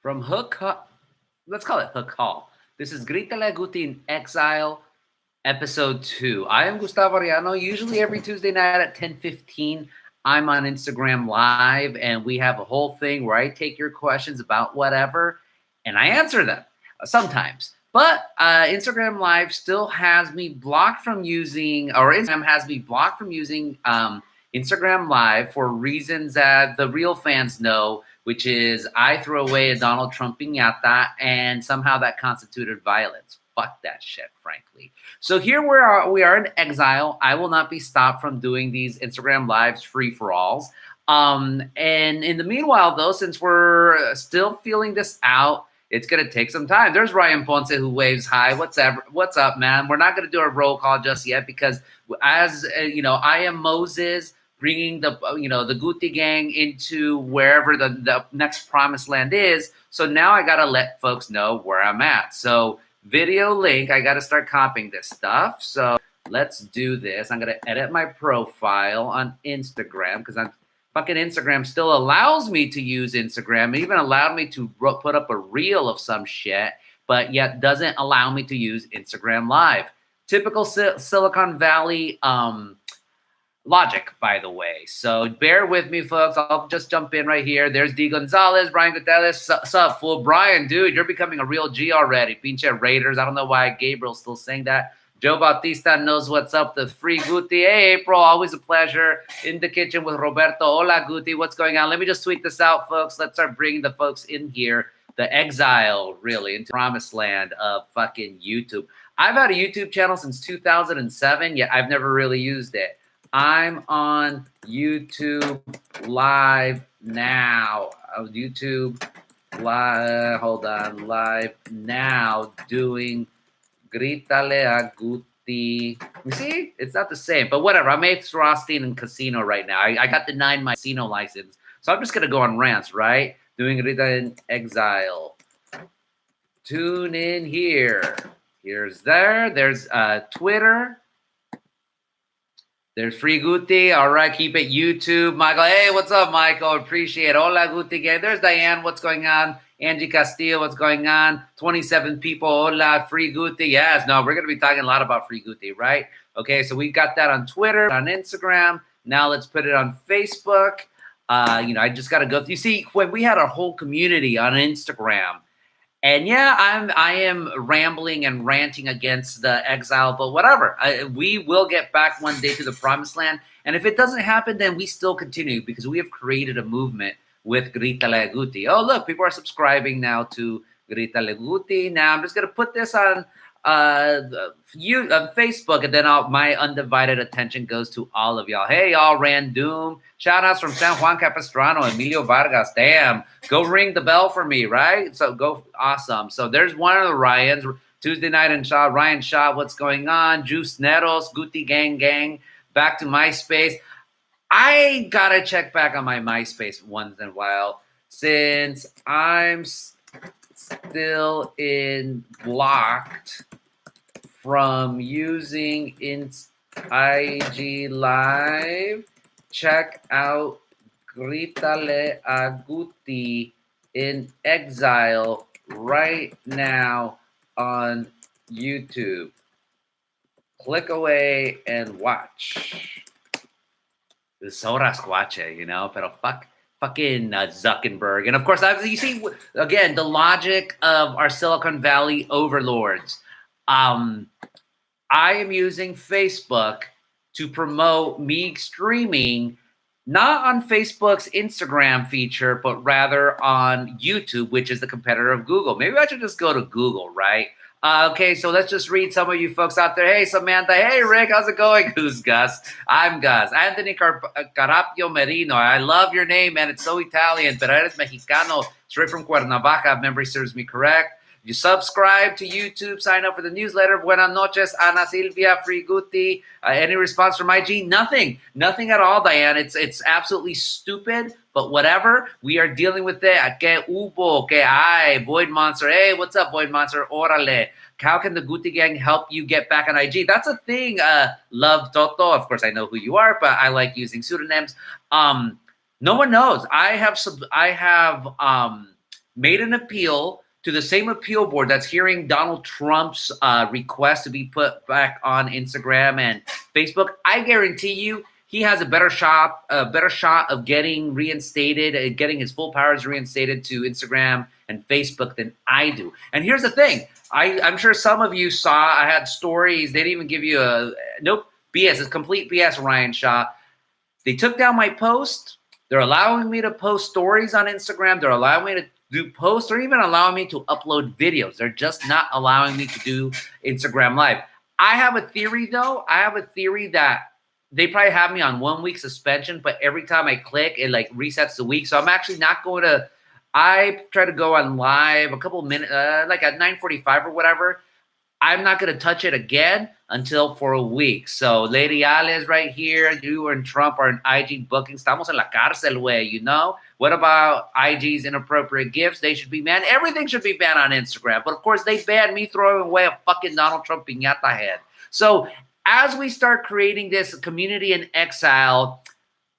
from let's call it Hook Hall. This is Grítale, Guti in Exile, episode 2. I am Gustavo Ariano. Usually every Tuesday night at 10:15, I'm on Instagram Live, and we have a whole thing where I take your questions about whatever, and I answer them sometimes. But Instagram Live still has me blocked from using, or Instagram has me blocked from using Instagram Live for reasons that the real fans know, which is I threw away a Donald Trump piñata, and somehow that constituted violence. Fuck that shit, frankly. So here we are in exile. I will not be stopped from doing these Instagram Lives free-for-alls. And in the meanwhile, though, since we're still feeling this out, it's going to take some time. There's Ryan Ponce who waves hi. What's up, man? We're not going to do a roll call just yet because, as you know, I am Moses bringing the Guti gang into wherever the next promised land is. So now I got to let folks know where I'm at. So video link, I got to start copying this stuff. So let's do this. I'm going to edit my profile on Instagram because fucking Instagram still allows me to use Instagram. It even allowed me to put up a reel of some shit, but yet doesn't allow me to use Instagram Live. Typical Silicon Valley logic, by the way. So bear with me, folks. I'll just jump in right here. There's D. Gonzalez, Brian Grítale. Sup, fool? Brian, dude, you're becoming a real G already. Pinche Raiders. I don't know why Gabriel's still saying that. Joe Bautista knows what's up. The free Guti. Hey, April, always a pleasure. In the kitchen with Roberto. Hola, Guti. What's going on? Let me just tweet this out, folks. Let's start bringing the folks in here. The exile, really, into promised land of fucking YouTube. I've had a YouTube channel since 2007, yet I've never really used it. I'm on YouTube Live now. YouTube Live, hold on, Live now, doing Grítale a Guti. You see, it's not the same, but whatever. I'm Apes Rothstein in casino right now. I got denied my casino license, so I'm just gonna go on rants, right? Doing Grítale in Exile. Tune in here. There's Twitter. There's free Guti. All right, keep it YouTube. Michael, hey, what's up, Michael? Appreciate it. Hola, Guti gang. There's Diane. What's going on? Angie Castillo, what's going on? 27 people. Hola, free Guti. Yes, no, we're going to be talking a lot about free Guti, right? Okay, so we got that on Twitter, on Instagram. Now let's put it on Facebook. I just got to go. You see, when we had our whole community on Instagram, and yeah, I am rambling and ranting against the exile, but whatever. We will get back one day to the promised land. And if it doesn't happen, then we still continue because we have created a movement with Grítale Guti. Oh, look, people are subscribing now to Grítale Guti. Now I'm just going to put this on Facebook, and then my undivided attention goes to all of y'all. Hey, y'all, Random. Shout outs from San Juan Capistrano, Emilio Vargas. Damn, go ring the bell for me, right? So go, awesome. So there's one of the Ryans, Tuesday night in Shaw. Ryan Shaw, what's going on? Juice Neros, Guti gang. Back to MySpace. I gotta check back on my MySpace once in a while since I'm still blocked from using IG Live. Check out Grítale a Guti in Exile right now on YouTube. Click away and watch. It's so rascuache, pero fucking Zuckerberg. And of course, you see, again, the logic of our Silicon Valley overlords. I am using Facebook to promote me streaming, not on Facebook's Instagram feature, but rather on YouTube, which is the competitor of Google. Maybe I should just go to Google, right? Okay, so let's just read some of you folks out there. Hey, Samantha. Hey, Rick. How's it going? Who's Gus? I'm Gus. Anthony Carapio Merino. I love your name, man. It's so Italian, pero eres Mexicano. Straight from Cuernavaca, if memory serves me correct. You subscribe to YouTube, sign up for the newsletter. Buenas noches, Ana Silvia, free Guti. Any response from IG? Nothing at all, Diane. It's absolutely stupid, but whatever. We are dealing with it. Que hubo, que hay, Void Monster. Hey, what's up, Void Monster? Orale. How can the Guti gang help you get back on IG? That's a thing. Love Toto. Of course, I know who you are, but I like using pseudonyms. No one knows. I have made an appeal to the same appeal board that's hearing Donald Trump's request to be put back on Instagram and Facebook. I guarantee you he has a better shot of getting reinstated, getting his full powers reinstated to Instagram and Facebook than I do. And here's the thing. I'm sure some of you saw, I had stories. They didn't even give you nope, BS. It's complete BS, Ryan Shaw. They took down my post. They're allowing me to post stories on Instagram. They're allowing me to do posts or even allowing me to upload videos. They're just not allowing me to do Instagram Live. I have a theory, though. I have a theory that they probably have me on 1 week suspension, but every time I click, it like resets the week. So I'm actually not going to, I try to go on live a couple minutes, like at 9:45 or whatever. I'm not going to touch it again until for a week. So Lady Alice right here, you and Trump are in IG booking. Estamos en la cárcel, güey, you know? What about IG's inappropriate gifts? They should be banned. Everything should be banned on Instagram. But of course, they banned me throwing away a fucking Donald Trump piñata head. So as we start creating this community in exile,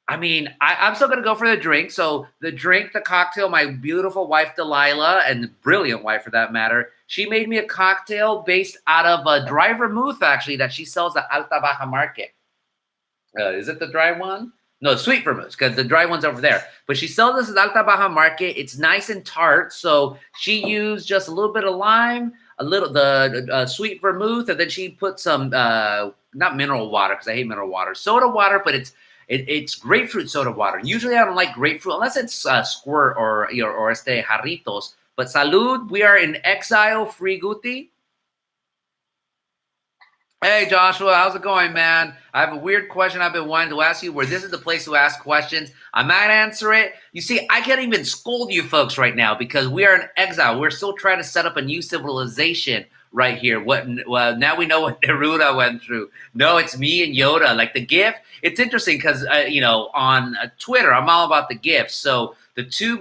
I mean, I'm still going to go for the drink. So the drink, the cocktail, my beautiful wife, Delilah, and brilliant wife for that matter, she made me a cocktail based out of a dry vermouth, actually, that she sells at Alta Baja Market. Is it the dry one? No, sweet vermouth, because the dry one's over there. But she sells this at Alta Baja Market. It's nice and tart. So she used just a little bit of lime, a little the sweet vermouth, and then she put some, not mineral water, because I hate mineral water, soda water, but it's grapefruit soda water. Usually I don't like grapefruit unless it's squirt or jarritos. But salud, we are in exile, free Guti. Hey, Joshua, how's it going, man? I have a weird question I've been wanting to ask you where this is the place to ask questions. I might answer it. You see, I can't even scold you folks right now because we are in exile. We're still trying to set up a new civilization right here. Well, now we know what Neruda went through. No, it's me and Yoda. Like the GIF, it's interesting because, on Twitter, I'm all about the GIFs. So the three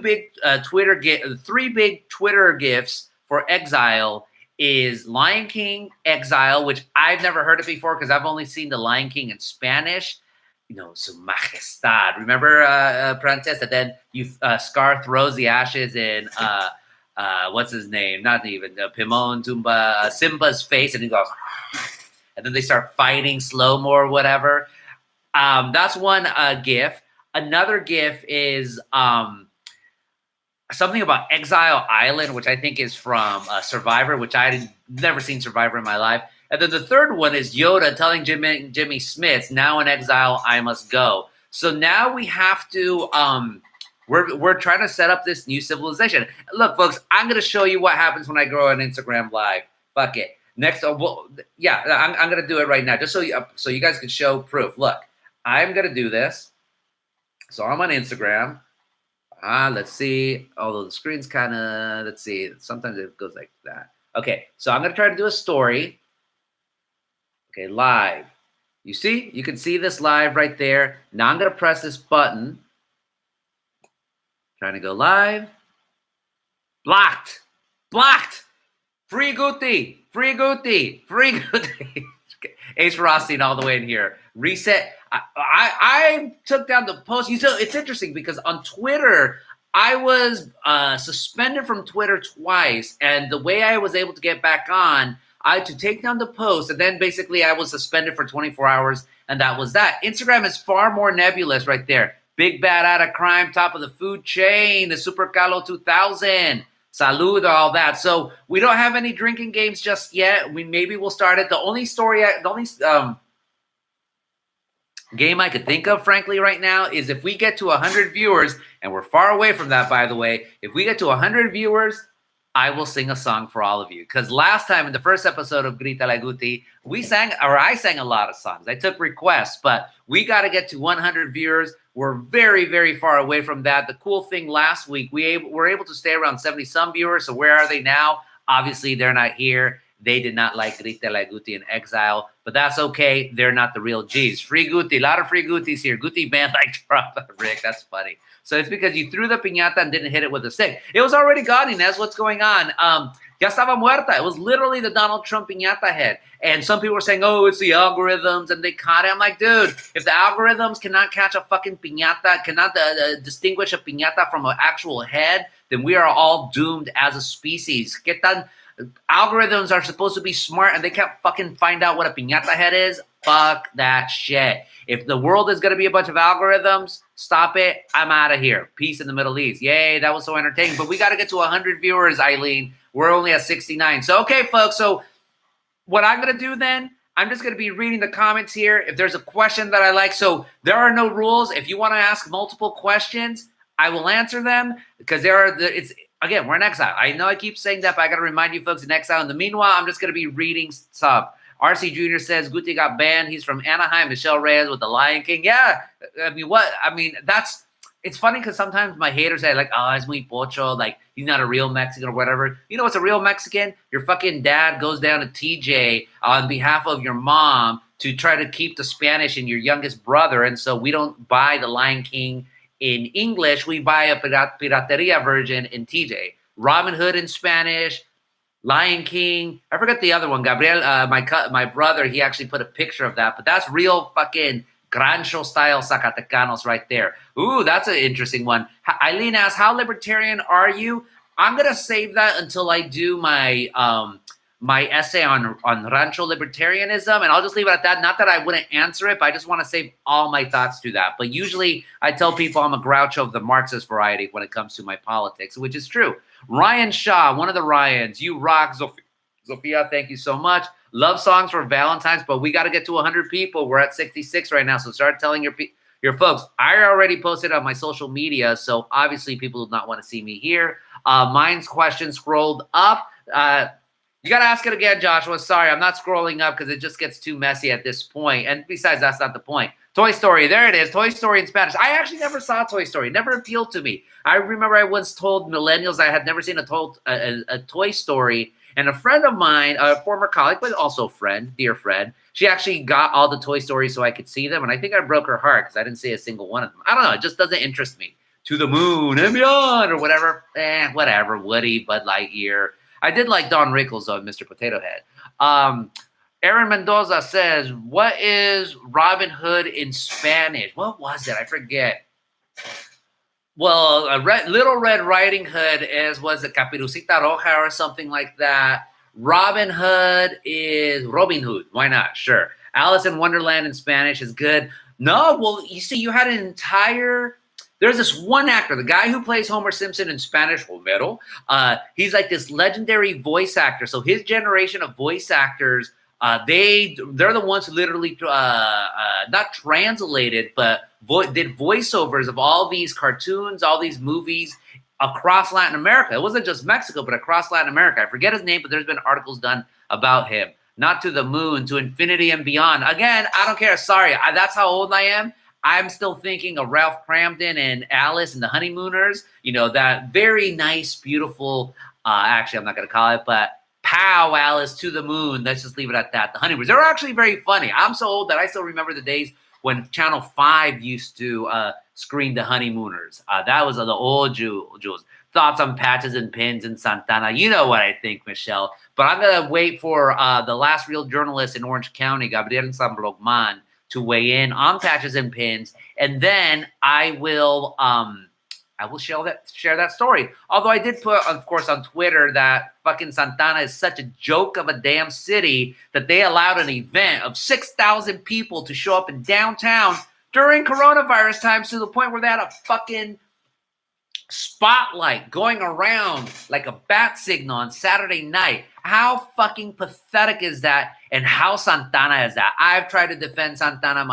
big Twitter GIFs for Exile is Lion King Exile, which I've never heard it before because I've only seen the Lion King in Spanish. Su majestad. Remember, Princess? And then Scar throws the ashes in what's his name? Not even Timon, Tumba, Simba's face, and he goes, and then they start fighting slow-mo or whatever. That's one GIF. Another GIF is something about Exile Island, which I think is from Survivor, which I'd never seen Survivor in my life. And then the third one is Yoda telling Jimmy Smith, now in exile, I must go. So now we have to, we're trying to set up this new civilization. Look, folks, I'm going to show you what happens when I go on Instagram Live. Fuck it. Next, I'm going to do it right now, just so you guys can show proof. Look, I'm going to do this. So I'm on Instagram. Let's see. Although the screen's kind of, let's see. Sometimes it goes like that. Okay, so I'm going to try to do a story. Okay, live. You see? You can see this live right there. Now I'm going to press this button. Trying to go live. Blocked. Blocked. Free Guti. Free Guti. Free Guti. Ace Rothstein all the way in here. Reset. I took down the post. It's interesting because on Twitter, I was suspended from Twitter twice. And the way I was able to get back on, I had to take down the post. And then basically I was suspended for 24 hours. And that was that. Instagram is far more nebulous right there. Big bad out of crime, top of the food chain, the Super Calo 2000. Salud, all that. So we don't have any drinking games just yet. Maybe we'll start it. The only game I could think of, frankly, right now is if we get to 100 viewers, and we're far away from that, by the way. If we get to 100 viewers, I will sing a song for all of you. Because last time in the first episode of Grítale Guti, I sang a lot of songs. I took requests, but we got to get to 100 viewers. We're very, very far away from that. The cool thing last week, we were able to stay around 70-some viewers. So where are they now? Obviously, they're not here. They did not like Grítale Guti in Exile, but that's okay. They're not the real G's. Free Guti, a lot of free Gutis here. Guti band like Trump. Rick, that's funny. So it's because you threw the piñata and didn't hit it with a stick. It was already gone, Inez. What's going on? Ya estaba muerta. It was literally the Donald Trump piñata head. And some people were saying, oh, it's the algorithms, and they caught it. I'm like, dude, if the algorithms cannot catch a fucking piñata, cannot distinguish a piñata from an actual head, then we are all doomed as a species. Algorithms are supposed to be smart, and they can't fucking find out what a piñata head is. Fuck that shit. If the world is going to be a bunch of algorithms, stop it. I'm out of here. Peace in the Middle East. Yay, that was so entertaining. But we got to get to 100 viewers, Eileen. We're only at 69. So, okay, folks. So what I'm going to do then, I'm just going to be reading the comments here. If there's a question that I like, so there are no rules. If you want to ask multiple questions, I will answer them because again, we're in exile. I know I keep saying that, but I got to remind you folks in exile. In the meanwhile, I'm just going to be reading stuff. RC Jr. says, Guti got banned. He's from Anaheim. Michelle Reyes with the Lion King. Yeah. It's funny because sometimes my haters say, like, oh, es muy pocho. Like, he's not a real Mexican or whatever. You know what's a real Mexican? Your fucking dad goes down to TJ on behalf of your mom to try to keep the Spanish in your youngest brother. And so we don't buy the Lion King in English. We buy a pirateria version in TJ. Robin Hood in Spanish. Lion King. I forgot the other one. Gabriel, my brother, he actually put a picture of that. But that's real fucking Grancho style Zacatecanos right there. Ooh, that's an interesting one. Eileen asks, how libertarian are you? I'm going to save that until I do my my essay on Rancho libertarianism, and I'll just leave it at that. Not that I wouldn't answer it, but I just want to save all my thoughts to that. But usually I tell people I'm a Groucho of the Marxist variety when it comes to my politics, which is true. Ryan Shaw, one of the Ryans, you rock. Sophia, thank you so much. Love songs for Valentine's, but we got to get to 100 people. We're at 66 right now, so start telling your folks. I already posted on my social media, so obviously people do not want to see me here. Mine's question scrolled up. You got to ask it again, Joshua. Sorry, I'm not scrolling up because it just gets too messy at this point. And besides, that's not the point. Toy Story, there it is. Toy Story in Spanish. I actually never saw Toy Story. Never appealed to me. I remember I once told millennials I had never seen a Toy Story. And a friend of mine, a former colleague, but also friend, dear friend, she actually got all the Toy Stories so I could see them. And I think I broke her heart because I didn't see a single one of them. I don't know. It just doesn't interest me. To the moon and beyond or whatever. Whatever. Woody, Bud Lightyear. I did like Don Rickles, though, Mr. Potato Head. Aaron Mendoza says, what is Robin Hood in Spanish? What was it? I forget. Well, Little Red Riding Hood was a Caperucita Roja or something like that. Robin Hood is Robin Hood. Why not? Sure. Alice in Wonderland in Spanish is good. No, well, you see, you had an entire... There's this one actor, the guy who plays Homer Simpson in Spanish, Homero. He's like this legendary voice actor. So his generation of voice actors, they're the ones who literally not translated, but did voiceovers of all these cartoons, all these movies across Latin America. It wasn't just Mexico, but across Latin America. I forget his name, but there's been articles done about him. Not to the moon, to infinity and beyond. Again, I don't care. Sorry, that's how old I am. I'm still thinking of Ralph Cramden and Alice and the Honeymooners. You know, that very nice, beautiful, actually, I'm not going to call it, but pow, Alice, to the moon. Let's just leave it at that. The Honeymooners. They're actually very funny. I'm so old that I still remember the days when Channel 5 used to screen the Honeymooners. That was the old jewels. Thoughts on patches and pins in Santana. You know what I think, Michelle. But I'm going to wait for the last real journalist in Orange County, Gabriel San Blogman, to weigh in on patches and pins, and then I will share that story. Although I did put, of course, on Twitter that fucking Santana is such a joke of a damn city that they allowed an event of 6,000 people to show up in downtown during coronavirus times to the point where they had a fucking spotlight going around like a bat signal on Saturday night. How fucking pathetic is that? And how Santana is that? I've tried to defend Santana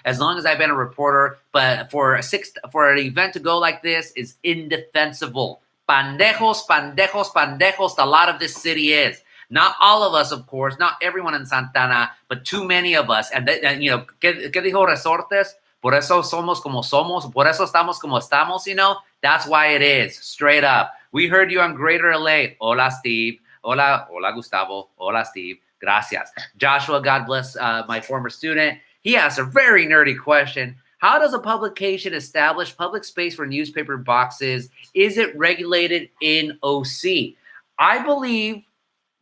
as long as I've been a reporter, but for an event to go like this is indefensible. Pandejos, pandejos, pandejos, a lot of this city is. Not all of us, of course, not everyone in Santana, but too many of us. And you know, ¿qué dijo Resortes? Por eso somos como somos. Por eso estamos como estamos, you know? That's why it is. Straight up. We heard you on Greater LA. Hola, Steve. Hola Gustavo. Hola, Steve. Gracias. Joshua, God bless my former student. He asked a very nerdy question. How does a publication establish public space for newspaper boxes? Is it regulated in OC? I believe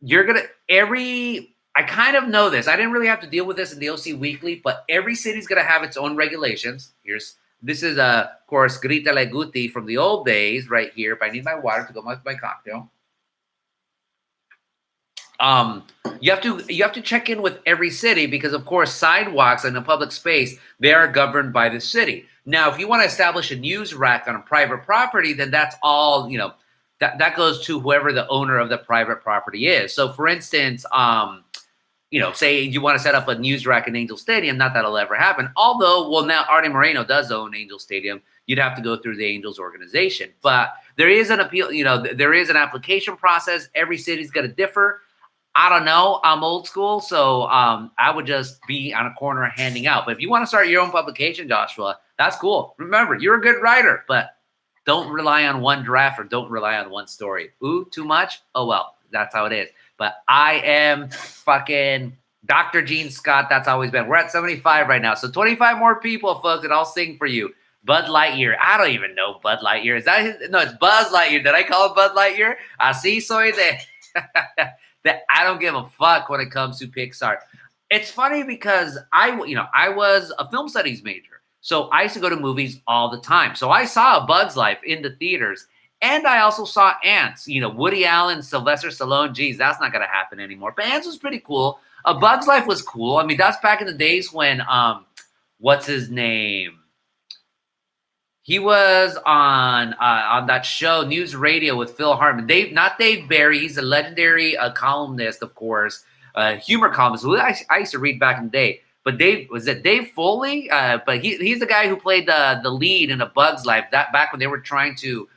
you're going to, I kind of know this. I didn't really have to deal with this in the OC Weekly, but every city's going to have its own regulations. This is, of course, Grítale Guti from the old days right here. If I need my water to go with my cocktail. You have to check in with every city because, of course, sidewalks in a public space, they are governed by the city. Now, if you want to establish a news rack on a private property, then that's all, that goes to whoever the owner of the private property is. So, for instance, say you want to set up a news rack in Angel Stadium, not that it'll ever happen. Although, well, now Artie Moreno does own Angel Stadium. You'd have to go through the Angels organization. But there is an appeal, there is an application process. Every city's going to differ. I don't know. I'm old school, so I would just be on a corner handing out. But if you want to start your own publication, Joshua, that's cool. Remember, you're a good writer, but don't rely on one draft or don't rely on one story. Ooh, too much? Oh, well, that's how it is. But I am fucking Dr. Gene Scott. That's always been. We're at 75 right now. So 25 more people, folks, and I'll sing for you. Bud Lightyear. I don't even know Bud Lightyear. Is that his? No, it's Buzz Lightyear. Did I call him Bud Lightyear? Así soy de... that I don't give a fuck when it comes to Pixar. It's funny because I was a film studies major. So I used to go to movies all the time. So I saw A Bug's Life in the theaters. And I also saw Ants. Woody Allen, Sylvester Stallone. Geez, that's not going to happen anymore. But Ants was pretty cool. A Bug's Life was cool. I mean, that's back in the days when, what's his name? He was on that show, News Radio, with Phil Hartman. Not Dave Barry. He's a legendary columnist, of course, humor columnist. Who I used to read back in the day. But Dave Foley? But he's the guy who played the lead in A Bug's Life. That back when they were trying to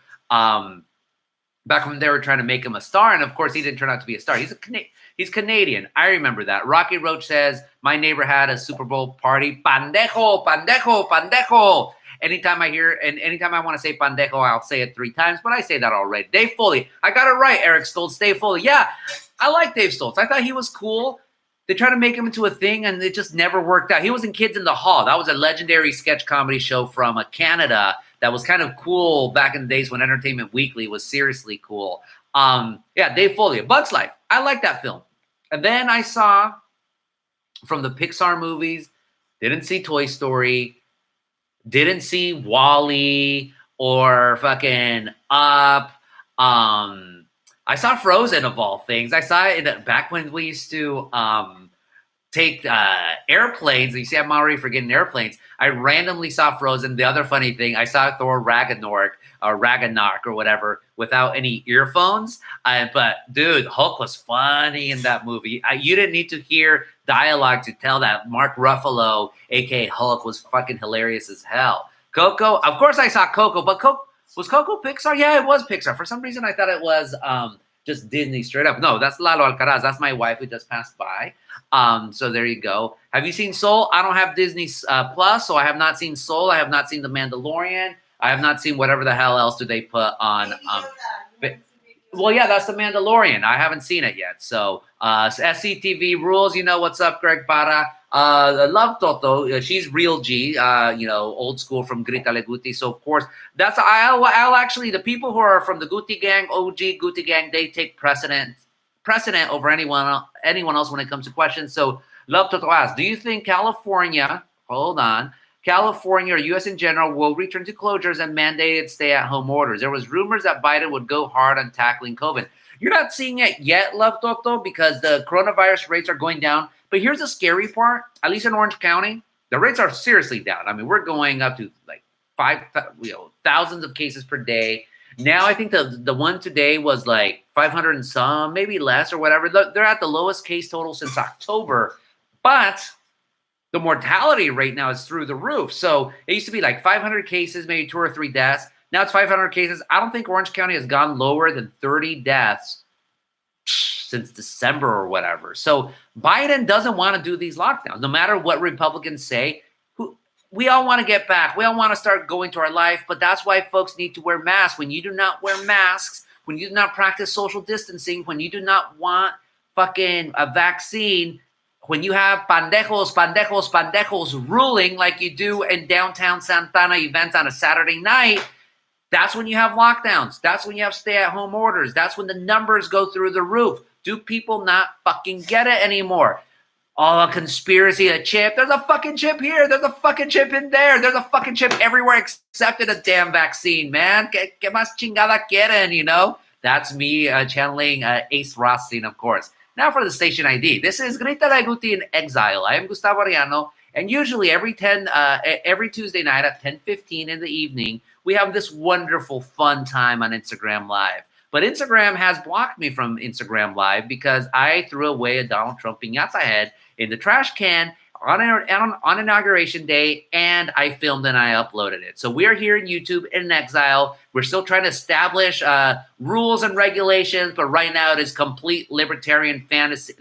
make him a star, and of course he didn't turn out to be a star. He's Canadian. I remember that. Rocky Roach says my neighbor had a Super Bowl party. Pandejo, pandejo, pandejo. Anytime I want to say pandejo, I'll say it 3 times, but I say that already. Dave Foley. I got it right, Eric Stoltz. Dave Foley. Yeah, I like Dave Stoltz. I thought he was cool. They tried to make him into a thing, and it just never worked out. He was in Kids in the Hall. That was a legendary sketch comedy show from Canada that was kind of cool back in the days when Entertainment Weekly was seriously cool. Dave Foley, A Bug's Life. I like that film. And then I saw from the Pixar movies, didn't see Toy Story, didn't see WALL-E or fucking Up. I saw Frozen, of all things. I saw it back when we used to take airplanes. You see, I'm already forgetting airplanes. I randomly saw Frozen. The other funny thing, I saw Thor Ragnarok or whatever without any earphones. But dude, Hulk was funny in that movie. You didn't need to hear dialogue to tell that Mark Ruffalo, aka Hulk, was fucking hilarious as hell. Coco, of course I saw Coco, but was Coco Pixar? Yeah, it was Pixar. For some reason, I thought it was just Disney straight up. No, that's Lalo Alcaraz. That's my wife who just passed by. So there you go. Have you seen Soul? I don't have Disney Plus, so I have not seen Soul. I have not seen The Mandalorian. I have not seen whatever the hell else do they put on. Well, yeah, that's The Mandalorian. I haven't seen it yet. So SCTV rules. You know what's up, Greg Para. Love Toto. She's real G. Old school from Grítale Guti. So of course, I'll actually, the people who are from the Guti gang, OG Guti gang, they take precedent over anyone else when it comes to questions. So Love Toto asks, do you think California or U.S. in general will return to closures and mandated stay-at-home orders? There was rumors that Biden would go hard on tackling COVID. You're not seeing it yet, Love Toto, because the coronavirus rates are going down. But here's the scary part. At least in Orange County, the rates are seriously down. I mean, we're going up to like thousands of cases per day. Now I think the one today was like 500 and some, maybe less or whatever. They're at the lowest case total since October, but the mortality rate now is through the roof. So it used to be like 500 cases, maybe 2 or 3 deaths. Now it's 500 cases. I don't think Orange County has gone lower than 30 deaths since December or whatever. So Biden doesn't want to do these lockdowns, no matter what Republicans say. We all want to get back. We all want to start going to our life, but that's why folks need to wear masks. When you do not wear masks, when you do not practice social distancing, when you do not want fucking a vaccine, when you have pandejos ruling like you do in downtown Santana events on a Saturday night, That's when you have lockdowns. That's when you have stay-at-home orders. That's when the numbers go through the roof. Do people not fucking get it anymore? Oh, a conspiracy, a chip. There's a fucking chip here. There's a fucking chip in there. There's a fucking chip everywhere except in a damn vaccine, man. Que más chingada quieren, you know? That's me channeling Ace Rothstein, of course. Now for the station ID. This is Grítale, Guti in Exile. I am Gustavo Arellano, and usually every Tuesday night at 10:15 in the evening, we have this wonderful, fun time on Instagram Live. But Instagram has blocked me from Instagram Live because I threw away a Donald Trump piñata head in the trash can on Inauguration Day, and I filmed and I uploaded it. So we're here in YouTube in Exile. We're still trying to establish rules and regulations, but right now it is complete libertarian fantasy,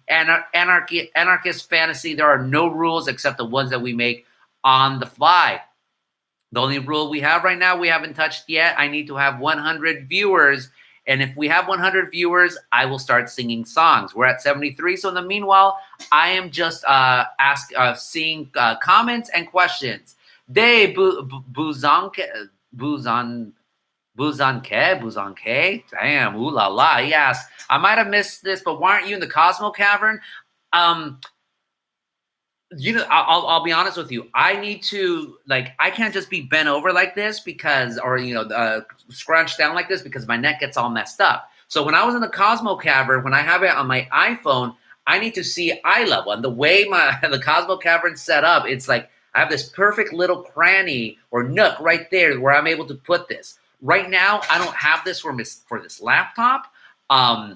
anarchist fantasy. There are no rules except the ones that we make on the fly. The only rule we have right now, we haven't touched yet. I need to have 100 viewers. And if we have 100 viewers, I will start singing songs. We're at 73. So in the meanwhile, I am just seeing comments and questions. De Buzanke? Damn, ooh la la. Yes. I might have missed this, but why aren't you in the Cosmo Cavern? You know, I'll be honest with you. I need to, I can't just be bent over like this scrunched down like this because my neck gets all messed up. So when I was in the Cosmo Cavern, when I have it on my iPhone, I need to see eye level. And the way the Cosmo Cavern's set up, it's like I have this perfect little cranny or nook right there where I'm able to put this. Right now, I don't have this for this laptop. I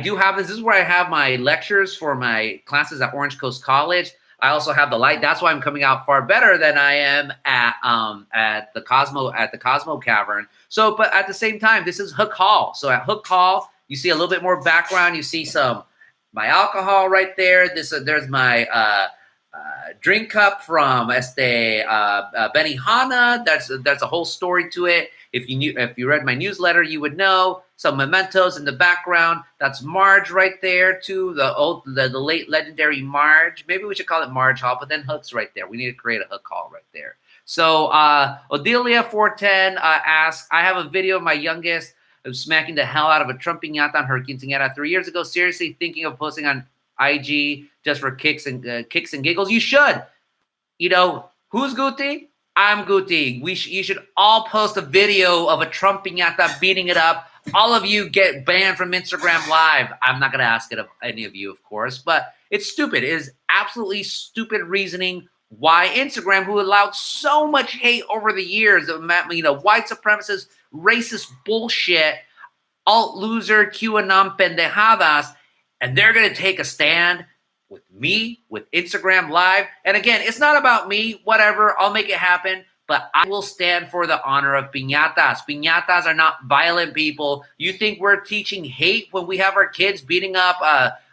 do have this. This is where I have my lectures for my classes at Orange Coast College. I also have the light. That's why I'm coming out far better than I am at the Cosmo Cavern. So, but at the same time, this is Hook Hall. So at Hook Hall, you see a little bit more background. You see my alcohol right there. There's my drink cup from Benihana. There's a whole story to it. If you read my newsletter, you would know. Some mementos in the background. That's Marge right there too. The late legendary Marge. Maybe we should call it Marge Hall, but then Hook's right there. We need to create a Hook Hall right there. So Odelia 410 asks, I have a video of my youngest smacking the hell out of a Trump piñata on her quinceañera 3 years ago. Seriously thinking of posting on IG just for kicks and giggles. You should. You know, who's Guti? I'm Guti. You should all post a video of a Trump piñata beating it up. All of you get banned from Instagram Live. I'm not going to ask it of any of you, of course, but it's stupid. It is absolutely stupid reasoning why Instagram, who allowed so much hate over the years, white supremacist, racist bullshit, alt loser, QAnon pendejadas, and they're going to take a stand with me, with Instagram Live. And again, it's not about me, whatever, I'll make it happen. But I will stand for the honor of piñatas. Piñatas are not violent people. You think we're teaching hate when we have our kids beating up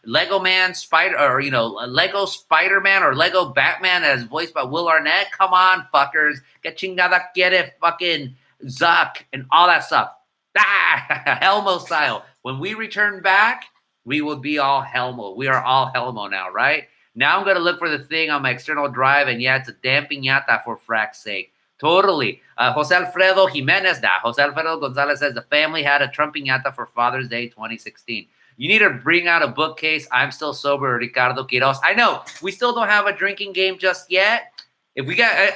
Lego Man, Lego Spider-Man or Lego Batman as voiced by Will Arnett? Come on, fuckers. Get chingada quiere, fucking Zuck, and all that stuff. Helmo style. When we return back, we will be all Helmo. We are all Helmo now, right? Now I'm going to look for the thing on my external drive, and yeah, it's a damn piñata for frack's sake. Totally. Jose Alfredo Jimenez, Jose Alfredo Gonzalez says the family had a Trump piñata for Father's Day 2016. You need to bring out a bookcase. I'm still sober, Ricardo Quiroz. I know. We still don't have a drinking game just yet.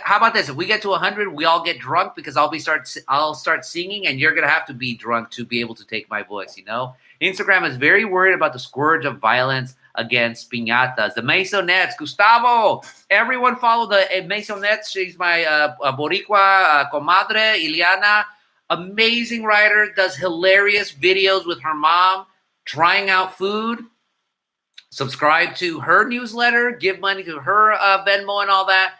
How about this? If we get to 100, we all get drunk because I'll start singing, and you're going to have to be drunk to be able to take my voice, you know? Instagram is very worried about the scourge of violence against piñatas. The Masonettes, Gustavo, everyone follow the Masonettes. She's my Boricua comadre, Ileana, amazing writer, does hilarious videos with her mom, trying out food. Subscribe to her newsletter, give money to her Venmo and all that.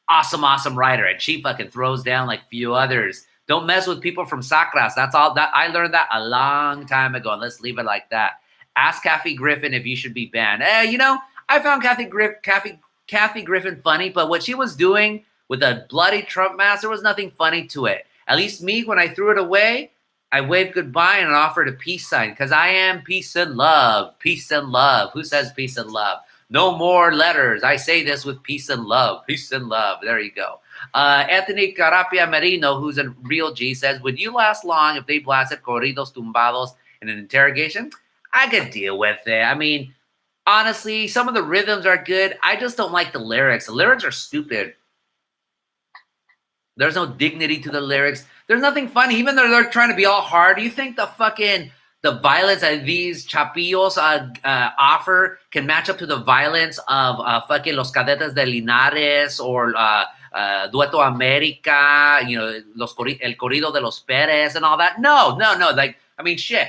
Awesome writer, and she fucking throws down like few others. Don't mess with people from Sacras. That's all. That I learned that a long time ago, and let's leave it like that. Ask Kathy Griffin if you should be banned. I found Kathy Griffin funny, but what she was doing with a bloody Trump mask, there was nothing funny to it. At least me, when I threw it away, I waved goodbye and offered a peace sign because I am peace and love. Peace and love. Who says peace and love? No more letters. I say this with peace and love. Peace and love. There you go. Anthony Carapia Merino, who's a real G, says, would you last long if they blasted corridos tumbados in an interrogation? I could deal with it. I mean, honestly, some of the rhythms are good. I just don't like the lyrics. The lyrics are stupid. There's no dignity to the lyrics. There's nothing funny, even though they're trying to be all hard. Do you think the violence that these chapillos offer can match up to the violence of fucking Los Cadetes de Linares or Dueto América, el corrido de los Pérez and all that? No. Like, I mean, shit.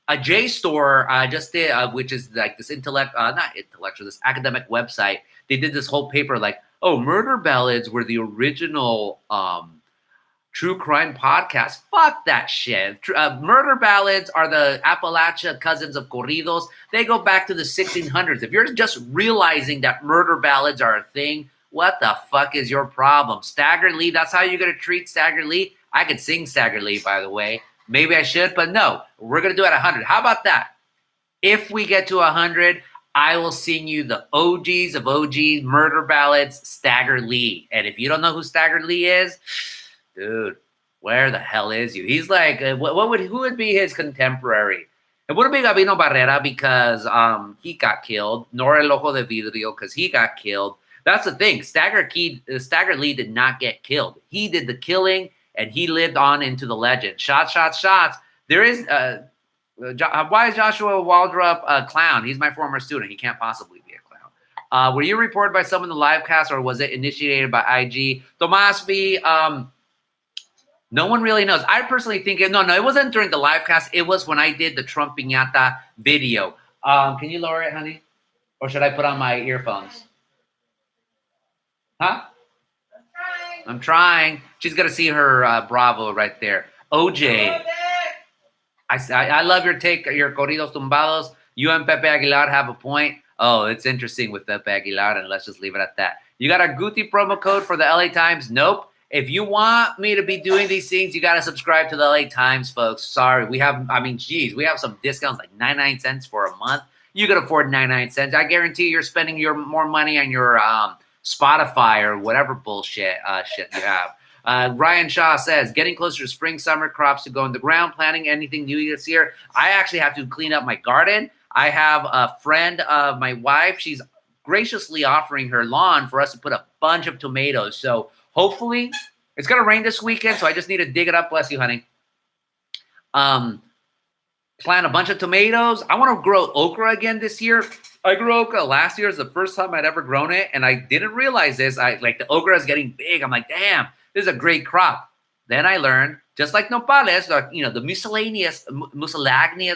A JSTOR just did, which is like this this academic website. They did this whole paper like, oh, murder ballads were the original true crime podcast. Fuck that shit. Murder ballads are the Appalachia cousins of corridos. They go back to the 1600s. If you're just realizing that murder ballads are a thing, what the fuck is your problem? Stagger Lee, that's how you're going to treat Stagger Lee? I could sing Stagger Lee, by the way. Maybe I should, but no. We're going to do it at 100. How about that? If we get to 100, I will sing you the OGs of OGs murder ballads, Stagger Lee. And if you don't know who Stagger Lee is, dude, where the hell is you? He's like, who would be his contemporary? It wouldn't be Gabino Barrera because he got killed, nor El Ojo de Vidrio because he got killed. That's the thing. Stagger Lee did not get killed. He did the killing, and he lived on into the legend. Shots. There is... why is Joshua Waldrop a clown? He's my former student. He can't possibly be a clown. Were you reported by someone in the live cast, or was it initiated by IG? Tomas V, no one really knows. I personally think, no, it wasn't during the live cast. It was when I did the Trump Piñata video. Can you lower it, honey? Or should I put on my earphones? Huh? I'm trying. She's going to see her Bravo right there. OJ. I love your take, your corridos tumbados. You and Pepe Aguilar have a point. Oh, it's interesting with Pepe Aguilar, and let's just leave it at that. You got a Guti promo code for the LA Times? Nope. If you want me to be doing these things, you got to subscribe to the LA Times, folks. Sorry. We have some discounts like 99 cents for a month. You can afford 99 cents. I guarantee you're spending more money on your Spotify or whatever bullshit shit you have. Ryan Shaw says, getting closer to spring, summer crops to go in the ground, planting anything new this year. I actually have to clean up my garden. I have a friend of my wife. She's graciously offering her lawn for us to put a bunch of tomatoes. So hopefully it's going to rain this weekend. So I just need to dig it up. Bless you, honey. Plant a bunch of tomatoes. I want to grow okra again this year. I grew okra last year. It's the first time I'd ever grown it. And I didn't realize this. The okra is getting big. I'm like, damn. This is a great crop. Then I learned, just like nopales, the miscellaneous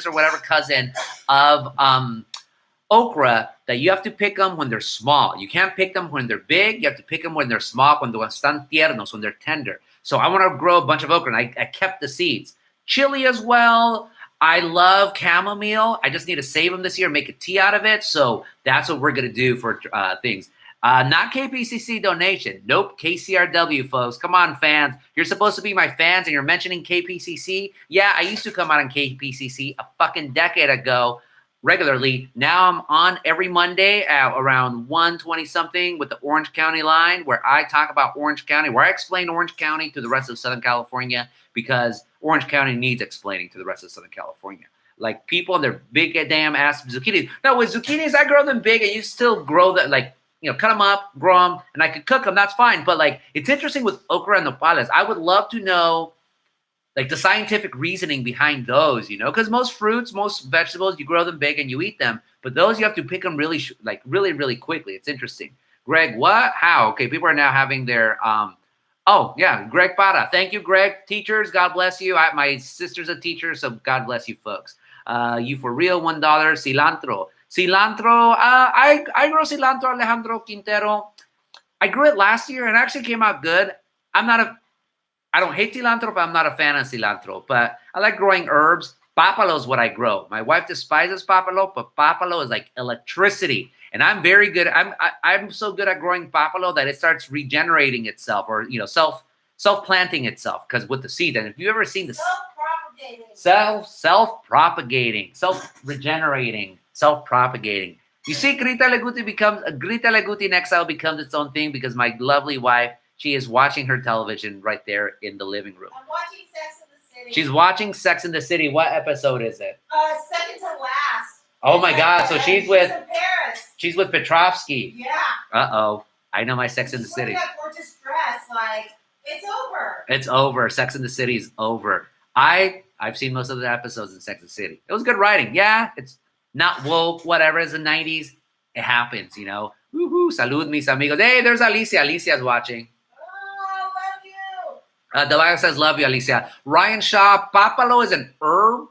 or whatever cousin of okra, that you have to pick them when they're small. You can't pick them when they're big. You have to pick them when they're small, cuando están tiernos, when they're tender. So I want to grow a bunch of okra, and I kept the seeds. Chili as well. I love chamomile. I just need to save them this year and make a tea out of it. So that's what we're going to do for things. Not KPCC donation. Nope, KCRW, folks. Come on, fans. You're supposed to be my fans, and you're mentioning KPCC. Yeah, I used to come out on KPCC a fucking decade ago regularly. Now I'm on every Monday at around 1:20-something with the Orange County line, where I talk about Orange County, where I explain Orange County to the rest of Southern California, because Orange County needs explaining to the rest of Southern California. Like, people and their big damn ass zucchinis. No, with zucchinis, I grow them big, and you still grow them, cut them up, grow them, and I could cook them. That's fine. But, it's interesting with okra and nopales. I would love to know, the scientific reasoning behind those, because most fruits, most vegetables, you grow them big and you eat them. But those, you have to pick them really, really quickly. It's interesting. Greg, what? How? Okay, people are now having their, Greg Para. Thank you, Greg. Teachers, God bless you. My sister's a teacher, so God bless you, folks. You for real, $1. Cilantro. Cilantro, I grow cilantro, Alejandro Quintero. I grew it last year and it actually came out good. I don't hate cilantro, but I'm not a fan of cilantro. But I like growing herbs. Papalo is what I grow. My wife despises papalo, but papalo is like electricity. And I'm very good. I'm so good at growing papalo that it starts regenerating itself, or self-planting itself, because with the seeds. And if you've ever seen the self-propagating, self-regenerating, self-propagating. You see, Grítale Guti in Exile becomes its own thing, because my lovely wife, She is watching her television right there in the living room. I'm watching Sex in the City. She's watching Sex in the City. What episode is it? Second to last. Oh my God! So she's with in Paris. She's with Petrovsky. Yeah. Uh-oh. I know my Sex in the City. That gorgeous dress, like it's over. It's over. Sex in the City is over. I've seen most of the episodes in Sex in the City. It was good writing. Yeah, it's not woke, whatever. It's the 90s. It happens, you know. Woohoo! Salud, mis amigos. Hey, there's Alicia. Alicia's watching. Oh, love you. Delilah says, love you, Alicia. Ryan Shaw, papalo is an herb.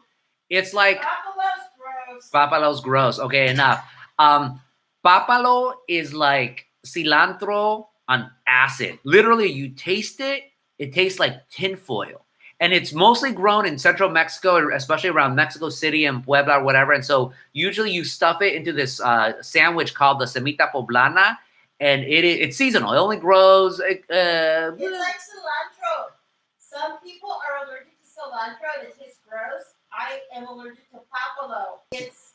It's like Papalo's gross. Papalo's gross. Okay, enough. Papalo is like cilantro on acid. Literally, you taste it, it tastes like tinfoil. And it's mostly grown in central Mexico, especially around Mexico City and Puebla or whatever. And so usually you stuff it into this sandwich called the semita poblana, and it's seasonal. It only grows. It's like cilantro. Some people are allergic to cilantro and it tastes gross. I am allergic to papalo. It's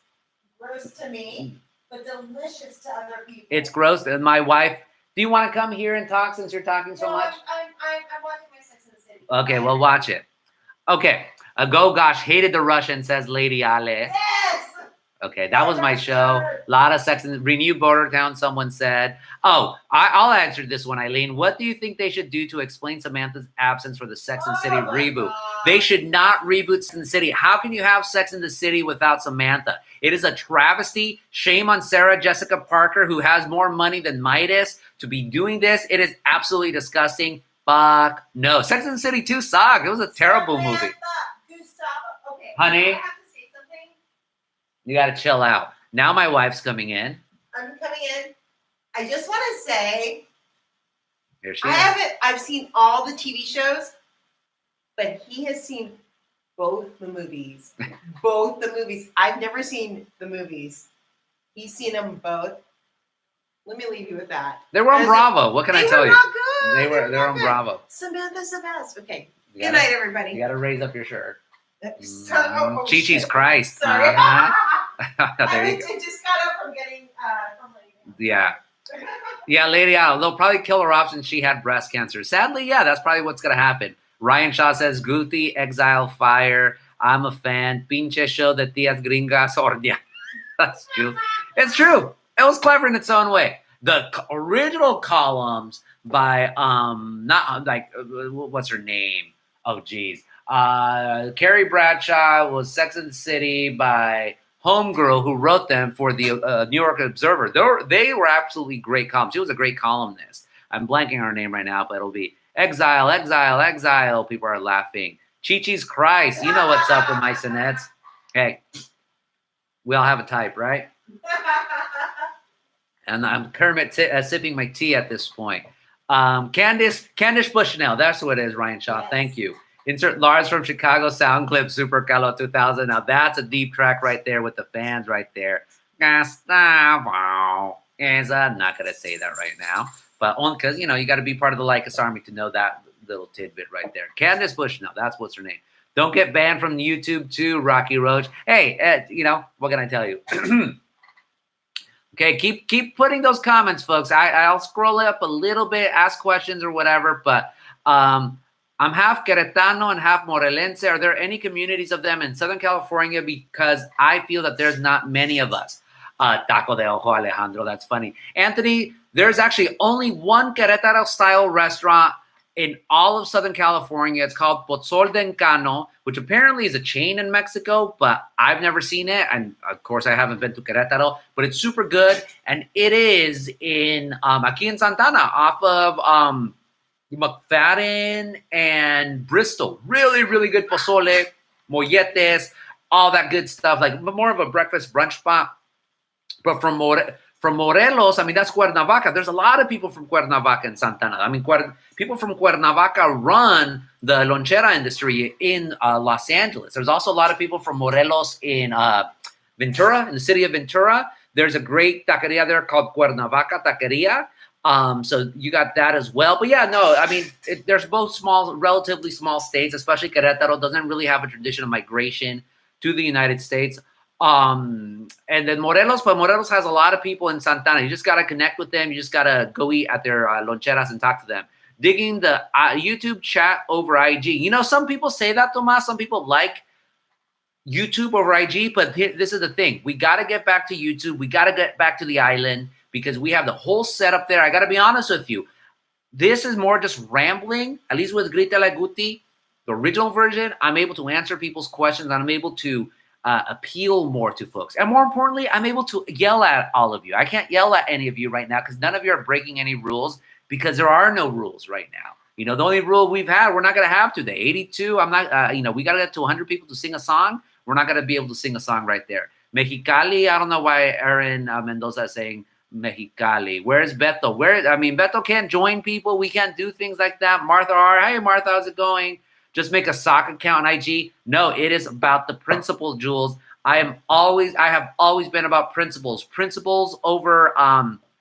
gross to me, but delicious to other people. It's gross. And my wife, do you want to come here and talk since you're talking so much? I'm watching my Sex in the City. Okay, well, watch it. Okay, Go Gosh hated the Russian, says Lady Ale. Yes! Okay, that was my show. A lot of sex in Renew Border Town, someone said. Oh, I'll answer this one, Eileen. What do you think they should do to explain Samantha's absence for the Sex and the City reboot? God. They should not reboot Sex and the City. How can you have Sex in the City without Samantha? It is a travesty. Shame on Sarah Jessica Parker, who has more money than Midas, to be doing this. It is absolutely disgusting. Fuck no. Sex and the City 2 sucked. It was a terrible movie. Okay, Honey? I have to say something. You got to chill out. Now my wife's coming in. I'm coming in. I just want to say, Here she is. I've seen all the TV shows, but he has seen both the movies. Both the movies. I've never seen the movies. He's seen them both. Let me leave you with that. They were on Bravo. What can I tell you? Not good. They were on Bravo. Samantha's the best. Okay. Good night, everybody. You got to raise up your shirt. Chi-Chi's Christ. Sorry. There you go. I just got up from getting from leaving. Yeah. Yeah, Lady Al. They'll probably kill her off since she had breast cancer. Sadly, yeah, that's probably what's going to happen. Ryan Shaw says, Guti, Exile, Fire. I'm a fan. Pinche show de tías gringas. Ordia. That's true. It's true. It was clever in its own way. The original columns by, not like, what's her name? Oh, geez. Carrie Bradshaw was Sex and the City by Homegirl, who wrote them for the New York Observer. They were absolutely great columns. She was a great columnist. I'm blanking on her name right now, but it'll be Exile, Exile, Exile. People are laughing. Chi-Chi's Christ. You know what's up with my sonettes. Hey, we all have a type, right? And I'm Kermit sipping my tea at this point. Candice Bushnell. That's what it is, Ryan Shaw. Yes. Thank you. Insert Lars from Chicago sound clip, Super Calo 2000. Now that's a deep track right there with the fans right there. Gustavo is I'm not going to say that right now, but only because, you know, you got to be part of the Lycus Army to know that little tidbit right there. Candice Bushnell, that's what's her name. Don't get banned from YouTube too, Rocky Roach. Hey, you know, what can I tell you? Okay, keep putting those comments, folks. I'll scroll up a little bit, ask questions or whatever, but I'm half Queretano and half Morelense. Are there any communities of them in Southern California? Because I feel that there's not many of us. Taco de Ojo Alejandro, that's funny. Anthony, there's actually only one Querétaro-style restaurant in all of Southern California. It's called Pozol de Encano, which apparently is a chain in Mexico, but I've never seen it. And, of course, I haven't been to Querétaro, but it's super good. And it is in aquí in Santana off of McFadden and Bristol. Really, really good pozole, molletes, all that good stuff. Like more of a breakfast brunch spot. But from Morelos, I mean, that's Cuernavaca. There's a lot of people from Cuernavaca and Santana. I mean, people from Cuernavaca run the lonchera industry in Los Angeles. There's also a lot of people from Morelos in Ventura, in the city of Ventura. There's a great taqueria there called Cuernavaca Taqueria. So you got that as well. But yeah, no, I mean, there's both small, relatively small states, especially Querétaro doesn't really have a tradition of migration to the United States. And then Morelos, but Morelos has a lot of people in Santana. You just got to connect with them. You just got to go eat at their loncheras and talk to them. digging the YouTube chat over IG. You know, some people say that, Tomas. Some people like YouTube over IG, but this is the thing. We got to get back to YouTube. We got to get back to the island because we have the whole setup there. I got to be honest with you. This is more just rambling, at least with Grítale Guti. The original version, I'm able to answer people's questions. I'm able to appeal more to folks. And more importantly, I'm able to yell at all of you. I can't yell at any of you right now because none of you are breaking any rules because there are no rules right now. You know, the only rule we've had, we're not going to have today. 82, I'm not, you know, we got to get to 100 people to sing a song. We're not going to be able to sing a song right there. Mexicali, I don't know why Aaron Mendoza is saying Mexicali. Where's Beto? Beto can't join people. We can't do things like that. Martha R. Hey, Martha, how's it going? Just make a sock account on IG. No, it is about the principle, Jules. I have always been about principles. Principles over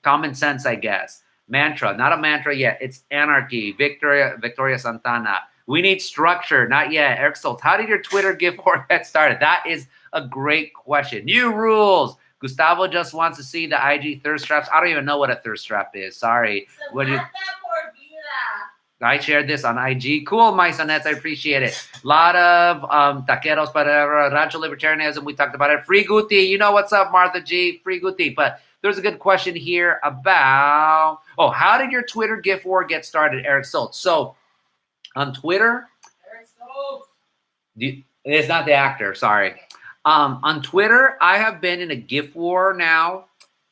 common sense, I guess. Mantra, not a mantra yet. It's anarchy. Victoria Santana. We need structure, not yet. Eric Stoltz, how did your Twitter give war get started? That is a great question. New rules. Gustavo just wants to see the IG thirst traps. I don't even know what a thirst trap is. Sorry. What you? I shared this on IG. Cool, my sonettes. I appreciate it. A lot of taqueros para Rancho Libertarianism. We talked about it. Free Guti. You know what's up, Martha G. Free Guti. But there's a good question here about, how did your Twitter GIF war get started, Eric Stoltz? So on Twitter, Eric Stoltz. It's not the actor. Sorry. On Twitter, I have been in a GIF war now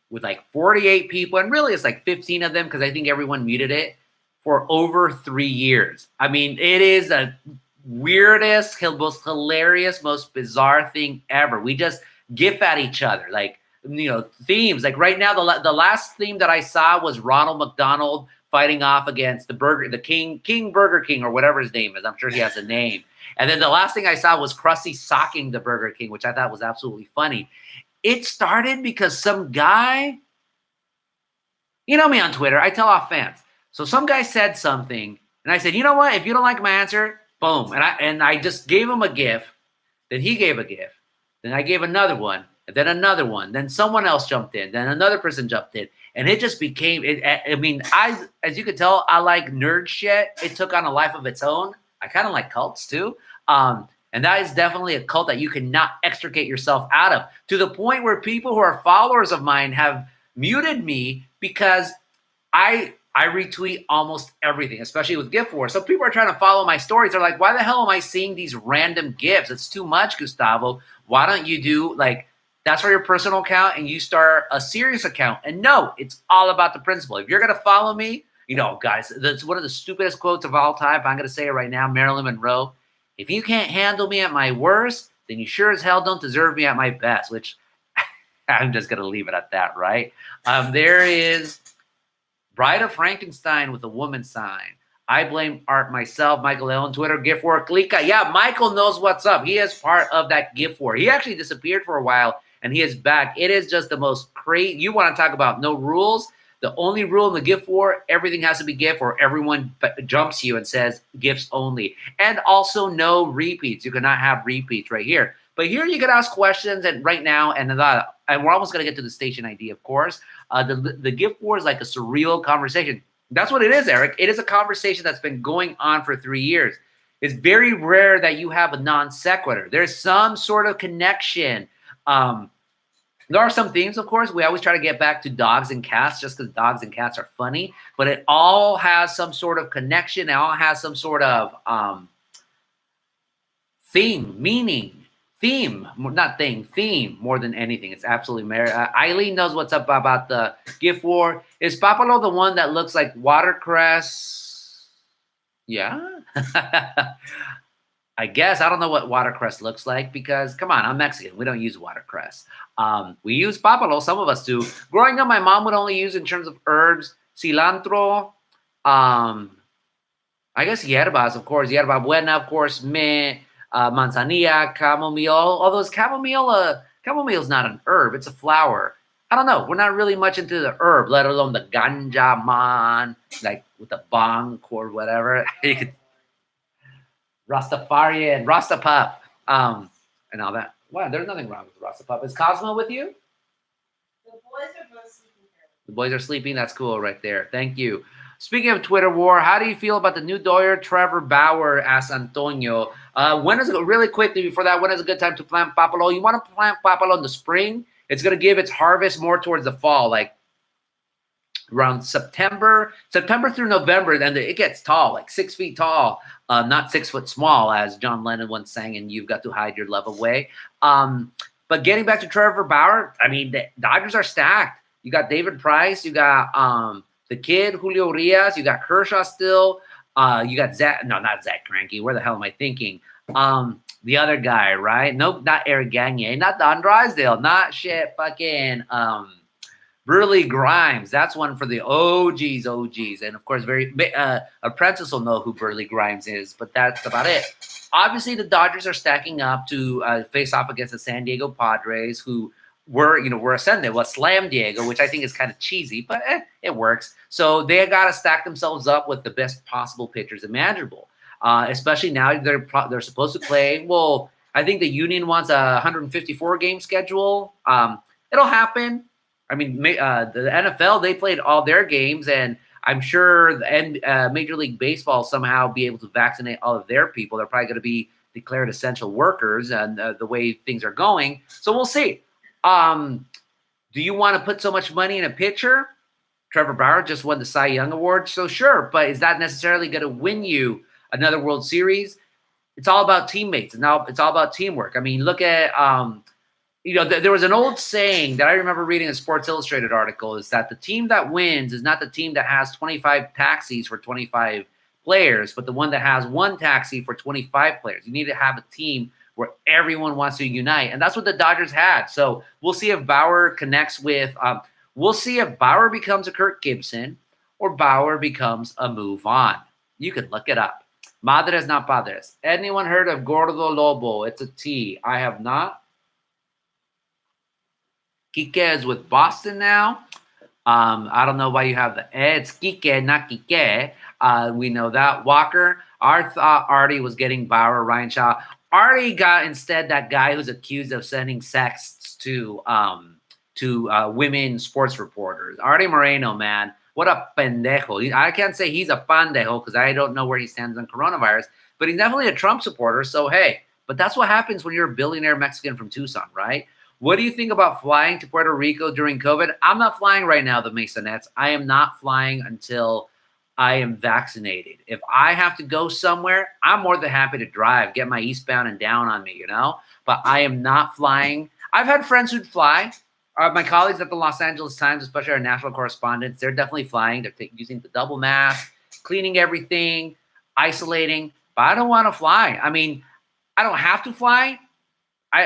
with like 48 people. And really, it's like 15 of them because I think everyone muted it. For over 3 years. I mean, it is the weirdest, most hilarious, most bizarre thing ever. We just gif at each other, like, you know, themes. Like right now, the last theme that I saw was Ronald McDonald fighting off against the King Burger King or whatever his name is. I'm sure he has a name. And then the last thing I saw was Krusty socking the Burger King, which I thought was absolutely funny. It started because some guy, you know me on Twitter, I tell off fans. So some guy said something, and I said, you know what? If you don't like my answer, boom. And I just gave him a GIF. Then he gave a GIF. Then I gave another one, and then another one. Then someone else jumped in. Then another person jumped in. And it just became, as you could tell, I like nerd shit. It took on a life of its own. I kind of like cults too. And that is definitely a cult that you cannot extricate yourself out of. To the point where people who are followers of mine have muted me because I retweet almost everything, especially with GIF wars. So people are trying to follow my stories. They're like, why the hell am I seeing these random GIFs? It's too much, Gustavo. Why don't you do, like, that's for your personal account and you start a serious account? And no, it's all about the principle. If you're going to follow me, you know, guys, that's one of the stupidest quotes of all time. I'm going to say it right now, Marilyn Monroe. If you can't handle me at my worst, then you sure as hell don't deserve me at my best, which I'm just going to leave it at that, right? There is Bride of Frankenstein with a woman sign. I blame art myself. Michael Leon, Twitter, GIF war, Klika. Yeah, Michael knows what's up. He is part of that GIF war. He actually disappeared for a while, and he is back. It is just the most crazy. You want to talk about no rules? The only rule in the GIF war, everything has to be GIF, or everyone jumps you and says GIFs only. And also no repeats. You cannot have repeats right here. But here you can ask questions, and right now, and we're almost going to get to the station ID, of course. The GIF war is like a surreal conversation. That's what it is, Eric. It is a conversation that's been going on for 3 years. It's very rare that you have a non sequitur. There's some sort of connection. There are some themes, of course. We always try to get back to dogs and cats just because dogs and cats are funny. But it all has some sort of connection. It all has some sort of theme, meaning. Theme more than anything. It's absolutely Eileen knows what's up about the GIF war. Is Papalo the one that looks like watercress? Yeah. I guess. I don't know what watercress looks like because, come on, I'm Mexican. We don't use watercress. We use papalo. Some of us do. Growing up, my mom would only use in terms of herbs, cilantro, I guess hierbas, of course. Hierba buena, of course, mint, manzanilla, chamomile. Although chamomile is not an herb, it's a flower. I don't know. We're not really much into the herb, let alone the ganja man, like with the bong or whatever. Rastafarian, Rastapop, and all that. Wow, there's nothing wrong with Rastapop. Is Cosmo with you? The boys are both sleeping. The boys are sleeping. That's cool right there. Thank you. Speaking of Twitter war, how do you feel about the new Doyer, Trevor Bauer, asks Antonio? When is it, really quickly before that, when is a good time to plant papalo? You want to plant papalo in the spring. It's going to give its harvest more towards the fall, like around September through November. Then it gets tall, like 6 feet tall, not 6 foot small, as John Lennon once sang, and you've got to hide your love away. But getting back to Trevor Bauer, I mean, the Dodgers are stacked. You got David Price, you got the kid, Julio Urias, you got Kershaw still. You got not Zach Greinke. Where the hell am I thinking? The other guy, right? Nope, not Eric Gagne, not Don Drysdale, not shit, fucking Burley Grimes. That's one for the OGs. And of course, Apprentice will know who Burley Grimes is, but that's about it. Obviously, the Dodgers are stacking up to face off against the San Diego Padres, who were ascended. Well, Slam Diego, which I think is kind of cheesy, but it works. So they got to stack themselves up with the best possible pitchers imaginable. Especially now they're supposed to play. Well, I think the Union wants a 154 game schedule. It'll happen. I mean, the NFL, they played all their games, and I'm sure Major League Baseball somehow be able to vaccinate all of their people. They're probably going to be declared essential workers, and the way things are going. So we'll see. Do you want to put so much money in a pitcher? Trevor Bauer just won the Cy Young Award, so sure, but is that necessarily going to win you another World Series? It's all about teammates. Now it's all about teamwork. I mean, look at there was an old saying that I remember reading a Sports Illustrated article, is that the team that wins is not the team that has 25 taxis for 25 players, but the one that has one taxi for 25 players. You need to have a team where everyone wants to unite, and that's what the Dodgers had. So we'll see if Bauer connects with we'll see if Bauer becomes a Kirk Gibson or Bauer becomes a move on. You can look it up. Madres, not padres. Anyone heard of Gordo Lobo? It's a T. I have not. Kike is with Boston now. I don't know why you have the It's Kike, not Kike. We know that. Walker, our thought Artie was getting Bauer, Ryan Shaw. Artie got instead that guy who's accused of sending sexts to women sports reporters. Artie Moreno, man. What a pendejo. I can't say he's a pendejo because I don't know where he stands on coronavirus, but he's definitely a Trump supporter. So, hey, but that's what happens when you're a billionaire Mexican from Tucson, right? What do you think about flying to Puerto Rico during COVID? I'm not flying right now, the Masonettes. I am not flying until I am vaccinated. If I have to go somewhere, I'm more than happy to drive, get my eastbound and down on me, but I am not flying. I've had friends who'd fly. My colleagues at the Los Angeles Times, especially our national correspondents, they're definitely flying. They're using the double mask, cleaning everything, isolating. But I don't want to fly. I mean, I don't have to fly.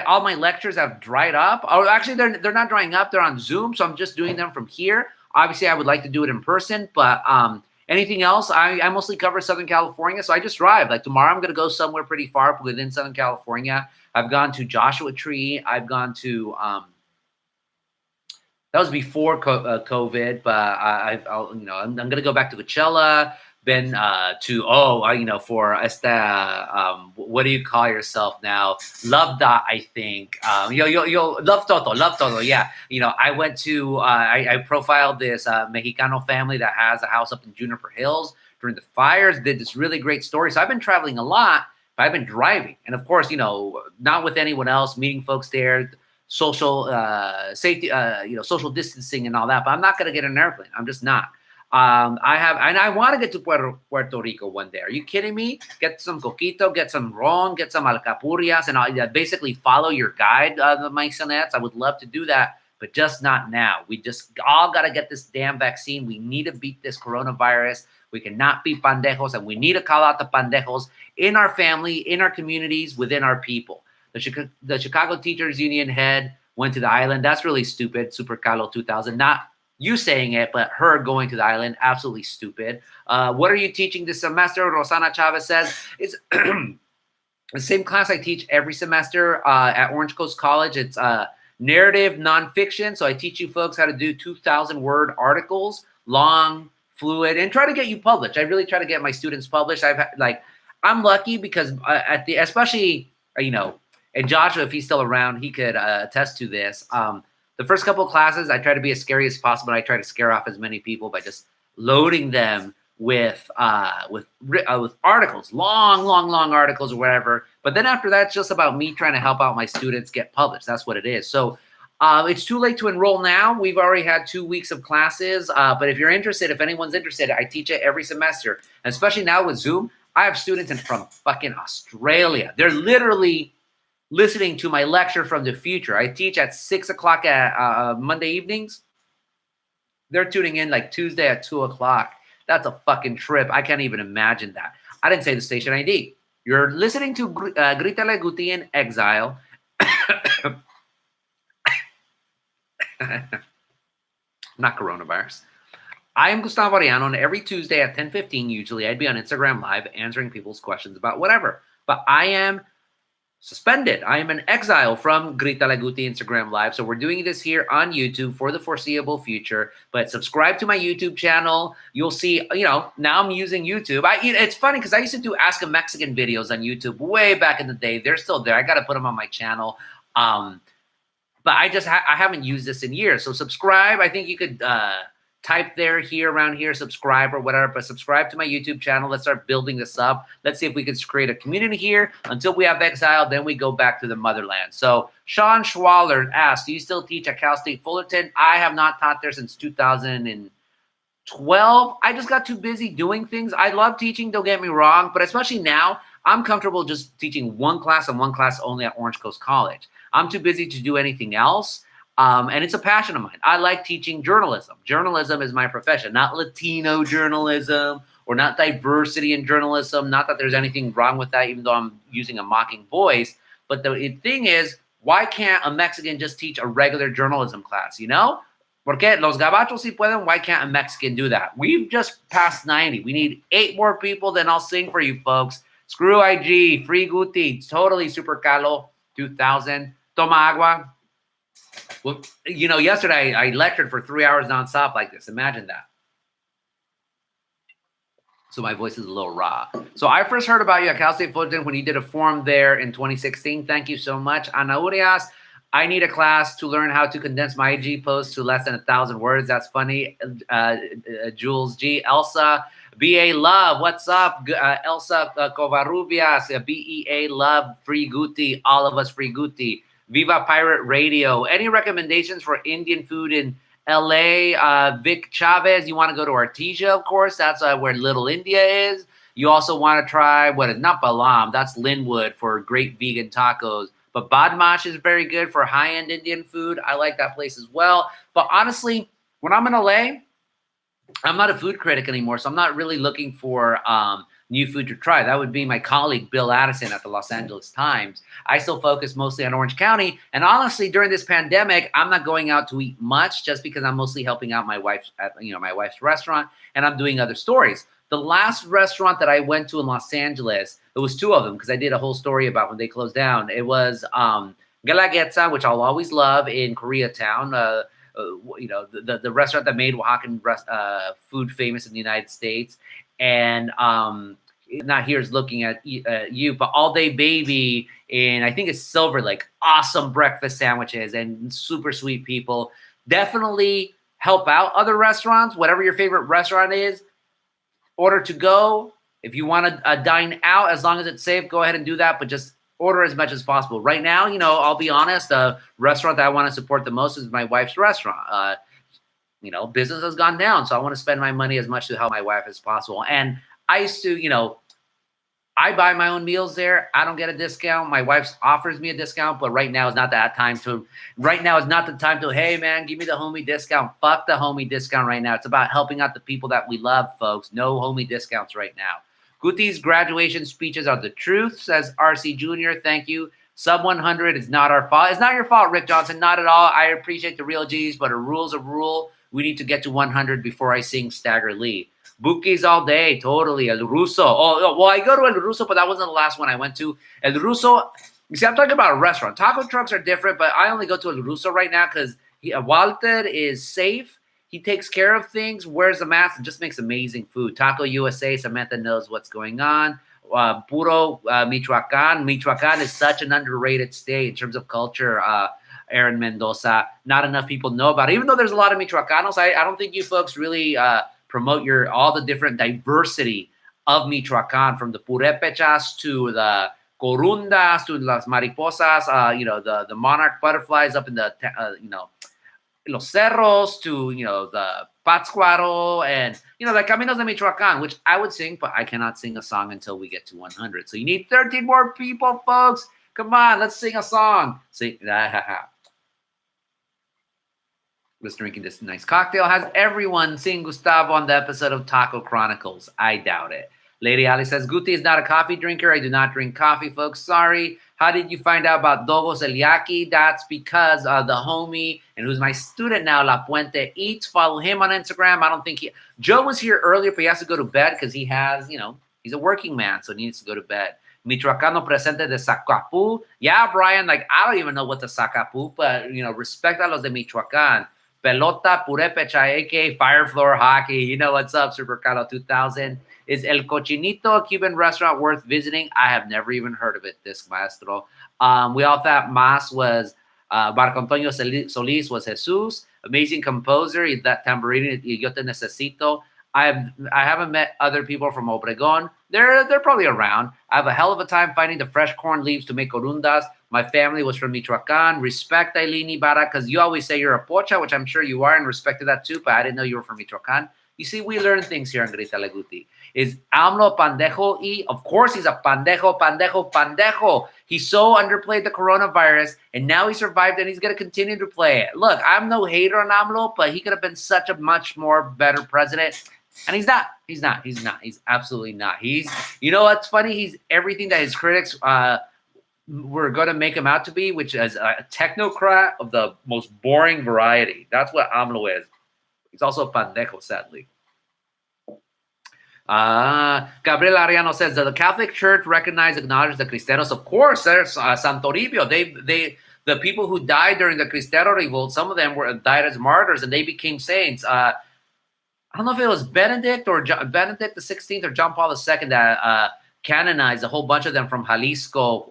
All my lectures have dried up. Oh, actually, they're not drying up. They're on Zoom, so I'm just doing them from here. Obviously, I would like to do it in person, but anything else, I mostly cover Southern California, so I just drive. Like tomorrow, I'm going to go somewhere pretty far within Southern California. I've gone to Joshua Tree. I've gone to that was before COVID, but I'm going to go back to Coachella. Been for what do you call yourself now? Love Dot, I think. You'll Love Toto, yeah. I went to I profiled this Mexicano family that has a house up in Juniper Hills during the fires. Did this really great story. So I've been traveling a lot, but I've been driving, and of course, not with anyone else, meeting folks there, social safety, social distancing and all that. But I'm not going to get an airplane. I'm just not. I want to get to Puerto Rico one day. Are you kidding me? Get some coquito, get some ron, get some alcapurrias, and basically follow your guide, the Maisonettes. I would love to do that, but just not now. We just all got to get this damn vaccine. We need to beat this coronavirus. We cannot be pandejos, and we need to call out the pandejos in our family, in our communities, within our people. The Chicago Teachers Union head went to the island. That's really stupid. Super Carlo 2000. Not you saying it, but her going to the island. Absolutely stupid. What are you teaching this semester? Rosana Chavez says it's the same class I teach every semester at Orange Coast College. It's narrative nonfiction. So I teach you folks how to do 2,000-word articles, long, fluid, and try to get you published. I really try to get my students published. I'm lucky because especially and Joshua, if he's still around, he could attest to this. The first couple of classes, I try to be as scary as possible. I try to scare off as many people by just loading them with articles, long articles or whatever. But then after that, it's just about me trying to help out my students get published. That's what it is. So it's too late to enroll now. We've already had 2 weeks of classes. But if you're interested, if anyone's interested, I teach it every semester. And especially now with Zoom, I have students from fucking Australia. They're literally listening to my lecture from the future. I teach at 6 o'clock at Monday evenings. They're tuning in like Tuesday at 2 o'clock. That's a fucking trip. I can't even imagine that. I didn't say the station ID. You're listening to Grítale, Guti in Exile. Not coronavirus. I am Gustavo Arellano, and every Tuesday at 10:15, usually, I'd be on Instagram Live answering people's questions about whatever. But I am suspended. I am in exile from Grítale Guti Instagram Live. So we're doing this here on YouTube for the foreseeable future. But subscribe to my YouTube channel. You'll see, now I'm using YouTube. It's funny because I used to do Ask a Mexican videos on YouTube way back in the day. They're still there. I got to put them on my channel. But I haven't used this in years. So subscribe. I think you could type around here, subscribe or whatever, but subscribe to my YouTube channel. Let's start building this up. Let's see if we can create a community here until we have Exile. Then we go back to the motherland. So Sean Schwaller asked, do you still teach at Cal State Fullerton? I have not taught there since 2012. I just got too busy doing things. I love teaching, don't get me wrong, but especially now, I'm comfortable just teaching one class and one class only at Orange Coast College. I'm too busy to do anything else. And it's a passion of mine. I like teaching journalism. Journalism is my profession, not Latino journalism or not diversity in journalism. Not that there's anything wrong with that, even though I'm using a mocking voice. But the thing is, why can't a Mexican just teach a regular journalism class, Porque los gabachos si pueden, why can't a Mexican do that? We've just passed 90. We need 8 more people, then I'll sing for you folks. Screw IG, free Guti, totally super calo, 2000. Toma agua. Well, yesterday I lectured for 3 hours nonstop like this. Imagine that. So my voice is a little raw. So I first heard about you at Cal State Fullerton when you did a forum there in 2016. Thank you so much. Ana Urias, I need a class to learn how to condense my IG posts to less than 1,000 words. That's funny. Jules G. Elsa, BA Love, what's up? Elsa Covarrubias, BEA Love, free Guti, all of us free Guti. Viva Pirate Radio. Any recommendations for Indian food in LA? Vic Chavez, you want to go to Artesia, of course. That's where Little India is. You also want to try, not Balam, that's Linwood for great vegan tacos. But Badmash is very good for high-end Indian food. I like that place as well. But honestly, when I'm in LA, I'm not a food critic anymore, so I'm not really looking for new food to try. That would be my colleague, Bill Addison at the Los Angeles Times. I still focus mostly on Orange County. And honestly, during this pandemic, I'm not going out to eat much just because I'm mostly helping out my wife's restaurant, and I'm doing other stories. The last restaurant that I went to in Los Angeles, it was 2 of them because I did a whole story about when they closed down. It was Galagetsa, which I'll always love, in Koreatown. The restaurant that made Oaxacan food famous in the United States. And not here's looking at you, but All Day Baby, and I think it's Silver Lake. Awesome breakfast sandwiches and super sweet people. Definitely help out other restaurants, whatever your favorite restaurant is. Order to go. If you want to dine out, as long as it's safe, go ahead and do that, but just order as much as possible. Right now, I'll be honest, the restaurant that I want to support the most is my wife's restaurant. Business has gone down, so I want to spend my money as much to help my wife as possible. And I used to, I buy my own meals there. I don't get a discount. My wife offers me a discount, but right now is not the time to, hey man, give me the homie discount. Fuck the homie discount right now. It's about helping out the people that we love, folks. No homie discounts right now. Guti's graduation speeches are the truth, says RC Jr. Thank you. Sub 100 is not our fault. It's not your fault, Rick Johnson. Not at all. I appreciate the real G's, but a rule's a rule. We need to get to 100 before I sing Stagger Lee. Bukis all day, totally. El Ruso. I go to El Ruso, but that wasn't the last one I went to. El Ruso, you see, I'm talking about a restaurant. Taco trucks are different, but I only go to El Ruso right now because Walter is safe. He takes care of things, wears a mask, and just makes amazing food. Taco USA, Samantha knows what's going on. Puro Michoacan. Michoacan is such an underrated state in terms of culture. Aaron Mendoza, not enough people know about it. Even though there's a lot of Michoacanos, I don't think you folks really promote all the different diversity of Michoacan, from the purépechas to the corundas to las mariposas, the monarch butterflies up in the, Los Cerros to, the Pátzcuaro and, the Caminos de Michoacán, which I would sing, but I cannot sing a song until we get to 100. So you need 13 more people, folks. Come on, let's sing a song. Sing. Was drinking this nice cocktail. Has everyone seen Gustavo on the episode of Taco Chronicles? I doubt it. Lady Ali says, Guti is not a coffee drinker. I do not drink coffee, folks. Sorry. How did you find out about Dogos El Yaqui? That's because the homie, and who's my student now, La Puente Eats. Follow him on Instagram. I don't think Joe was here earlier, but he has to go to bed because he has, he's a working man, so he needs to go to bed. Michoacano presente de Zacapu. Yeah, Brian, I don't even know what the Zacapu, but, respect a los de Michoacán. Pelota Purepecha, a.k.a. Fire Floor Hockey. You know what's up, Super Carlo 2000. Is El Cochinito a Cuban restaurant worth visiting? I have never even heard of it, this maestro. We all thought Mas was, Marco Antonio Solis was Jesus. Amazing composer. That tambourine, Yo Te Necesito. I haven't met other people from Obregón. They're probably around. I have a hell of a time finding the fresh corn leaves to make corundas. My family was from Michoacán. Respect, Aileen Ibarra, because you always say you're a pocha, which I'm sure you are, and respected that too, but I didn't know you were from Michoacán. You see, we learn things here on Grítale Guti. Is AMLO pandejo? Of course he's a pandejo. He so underplayed the coronavirus, and now he survived, and he's going to continue to play it. Look, I'm no hater on AMLO, but he could have been such a much more better president. And he's not. He's absolutely not. You know what's funny? He's everything that his critics were going to make him out to be, which is a technocrat of the most boring variety. That's what AMLO is. He's also a pandejo, sadly. Gabriel Ariano says, does the Catholic Church recognize, acknowledge the Cristeros? Of course, there's Santoribio. The people who died during the Cristero revolt, some of them died as martyrs, and they became saints. I don't know if it was Benedict the 16th or John Paul II that canonized a whole bunch of them from Jalisco.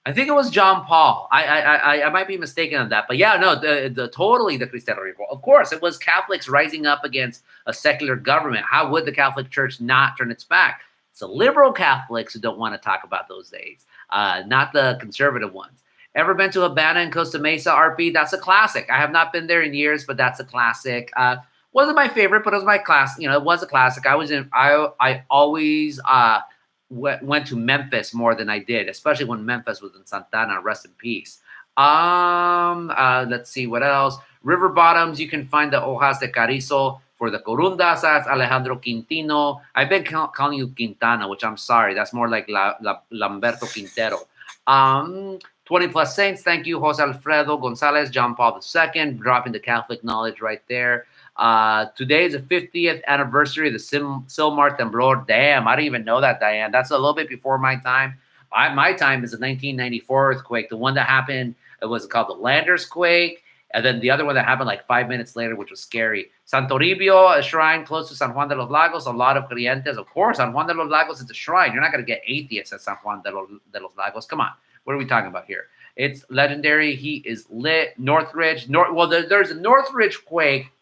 I think it was John Paul. I might be mistaken on that, but yeah, no, totally the Cristero revolt. Of course, it was Catholics rising up against a secular government. How would the Catholic Church not turn its back? It's the liberal Catholics who don't want to talk about those days, not the conservative ones. Ever been to Habana in Costa Mesa, RP? That's a classic. I have not been there in years, but that's a classic. Wasn't my favorite, but it was my class. It was a classic. I always went to Memphis more than I did, especially when Memphis was in Santana. Rest in peace. Let's see what else. River Bottoms, you can find the hojas de carizo for the corundas. That's Alejandro Quintino. I've been calling you Quintana, which I'm sorry. That's more like Lamberto Quintero. 20 Plus Saints, thank you, Jose Alfredo Gonzalez, John Paul II, dropping the Catholic knowledge right there. Today is the 50th anniversary of the Silmar Temblor. Damn, I didn't even know that, Diane. That's a little bit before my time. My time is the 1994 earthquake. The one that happened, it was called the Landers quake. And then the other one that happened like 5 minutes later, which was scary. Santoribio, a shrine close to San Juan de los Lagos. A lot of creyentes. Of course, San Juan de los Lagos is a shrine. You're not going to get atheists at San Juan de los Lagos. Come on. What are we talking about here? It's legendary. He is lit. Northridge. There's a Northridge quake,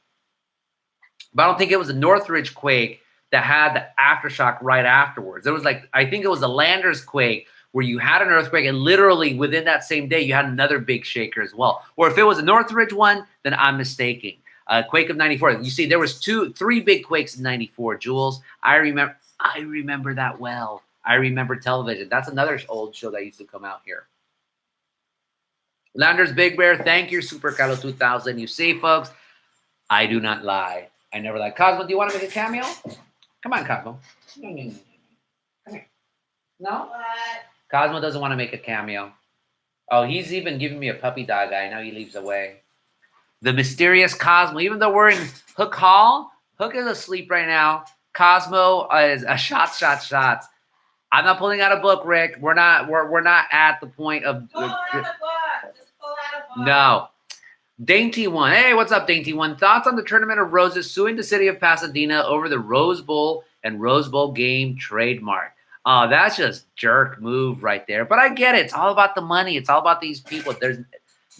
but I don't think it was a Northridge quake that had the aftershock right afterwards. There was I think it was a Landers quake where you had an earthquake and literally within that same day, you had another big shaker as well. Or if it was a Northridge one, then I'm mistaken. Quake of 94. You see, there was 3 big quakes in 94, Jules. I remember that well. I remember television. That's another old show that used to come out here. Landers Big Bear, thank you, Super Carlo 2000. You see, folks, I do not lie. I never lied. Cosmo, do you want to make a cameo? Come on, Cosmo. Come here. No? What? Cosmo doesn't want to make a cameo. Oh, he's even giving me a puppy dog eye. Now he leaves away. The mysterious Cosmo. Even though we're in Hook Hall, Hook is asleep right now. Cosmo is a shots. I'm not pulling out a book, Rick. We're not at the point of. Pull out a book. Just pull out a book. No. Dainty One. Hey, what's up, Dainty One? Thoughts on the Tournament of Roses suing the city of Pasadena over the Rose Bowl and Rose Bowl game trademark? Oh, that's just jerk move right there. But I get it. It's all about the money. It's all about these people.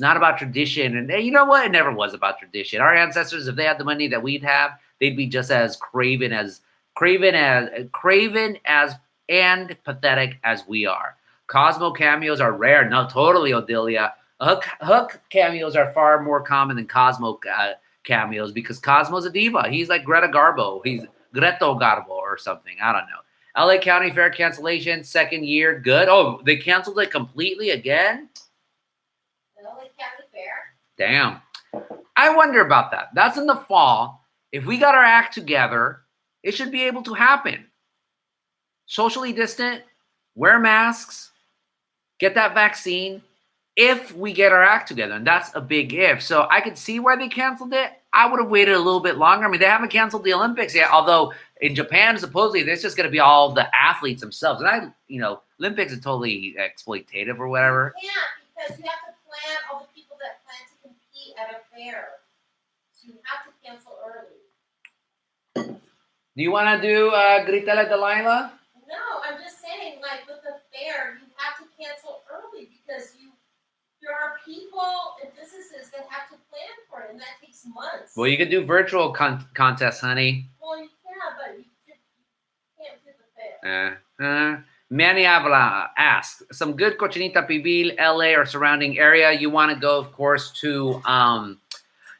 not about tradition. And you know what? It never was about tradition. Our ancestors, if they had the money that we'd have, they'd be just as craven and pathetic as we are. Cosmo cameos are rare. No, totally, Odelia. Hook cameos are far more common than Cosmo cameos because Cosmo's a diva. He's like Greta Garbo. He's Greto Garbo or something. I don't know. LA County Fair cancellation, second year, good. Oh, they canceled it completely again? LA County Fair? Damn. I wonder about that. That's in the fall. If we got our act together, it should be able to happen. Socially distant, wear masks, get that vaccine, if we get our act together. And that's a big if. So I could see why they canceled it. I would have waited a little bit longer. I mean, they haven't canceled the Olympics yet, although in Japan, supposedly, there's just going to be all the athletes themselves. And Olympics is totally exploitative or whatever. You can't, because you have to plan all the people that plan to compete at a fair. So you have to cancel early. Do you want to do Grítale, Delilah? No, I'm just saying, like, with the fair, you have to cancel early because there are people and businesses that have to plan for it, and that takes months. Well, you could do virtual contests, honey. Well, you can, but you can't do the fair. Manny Avila asks, some good cochinita pibil, LA or surrounding area. You want to go, of course, to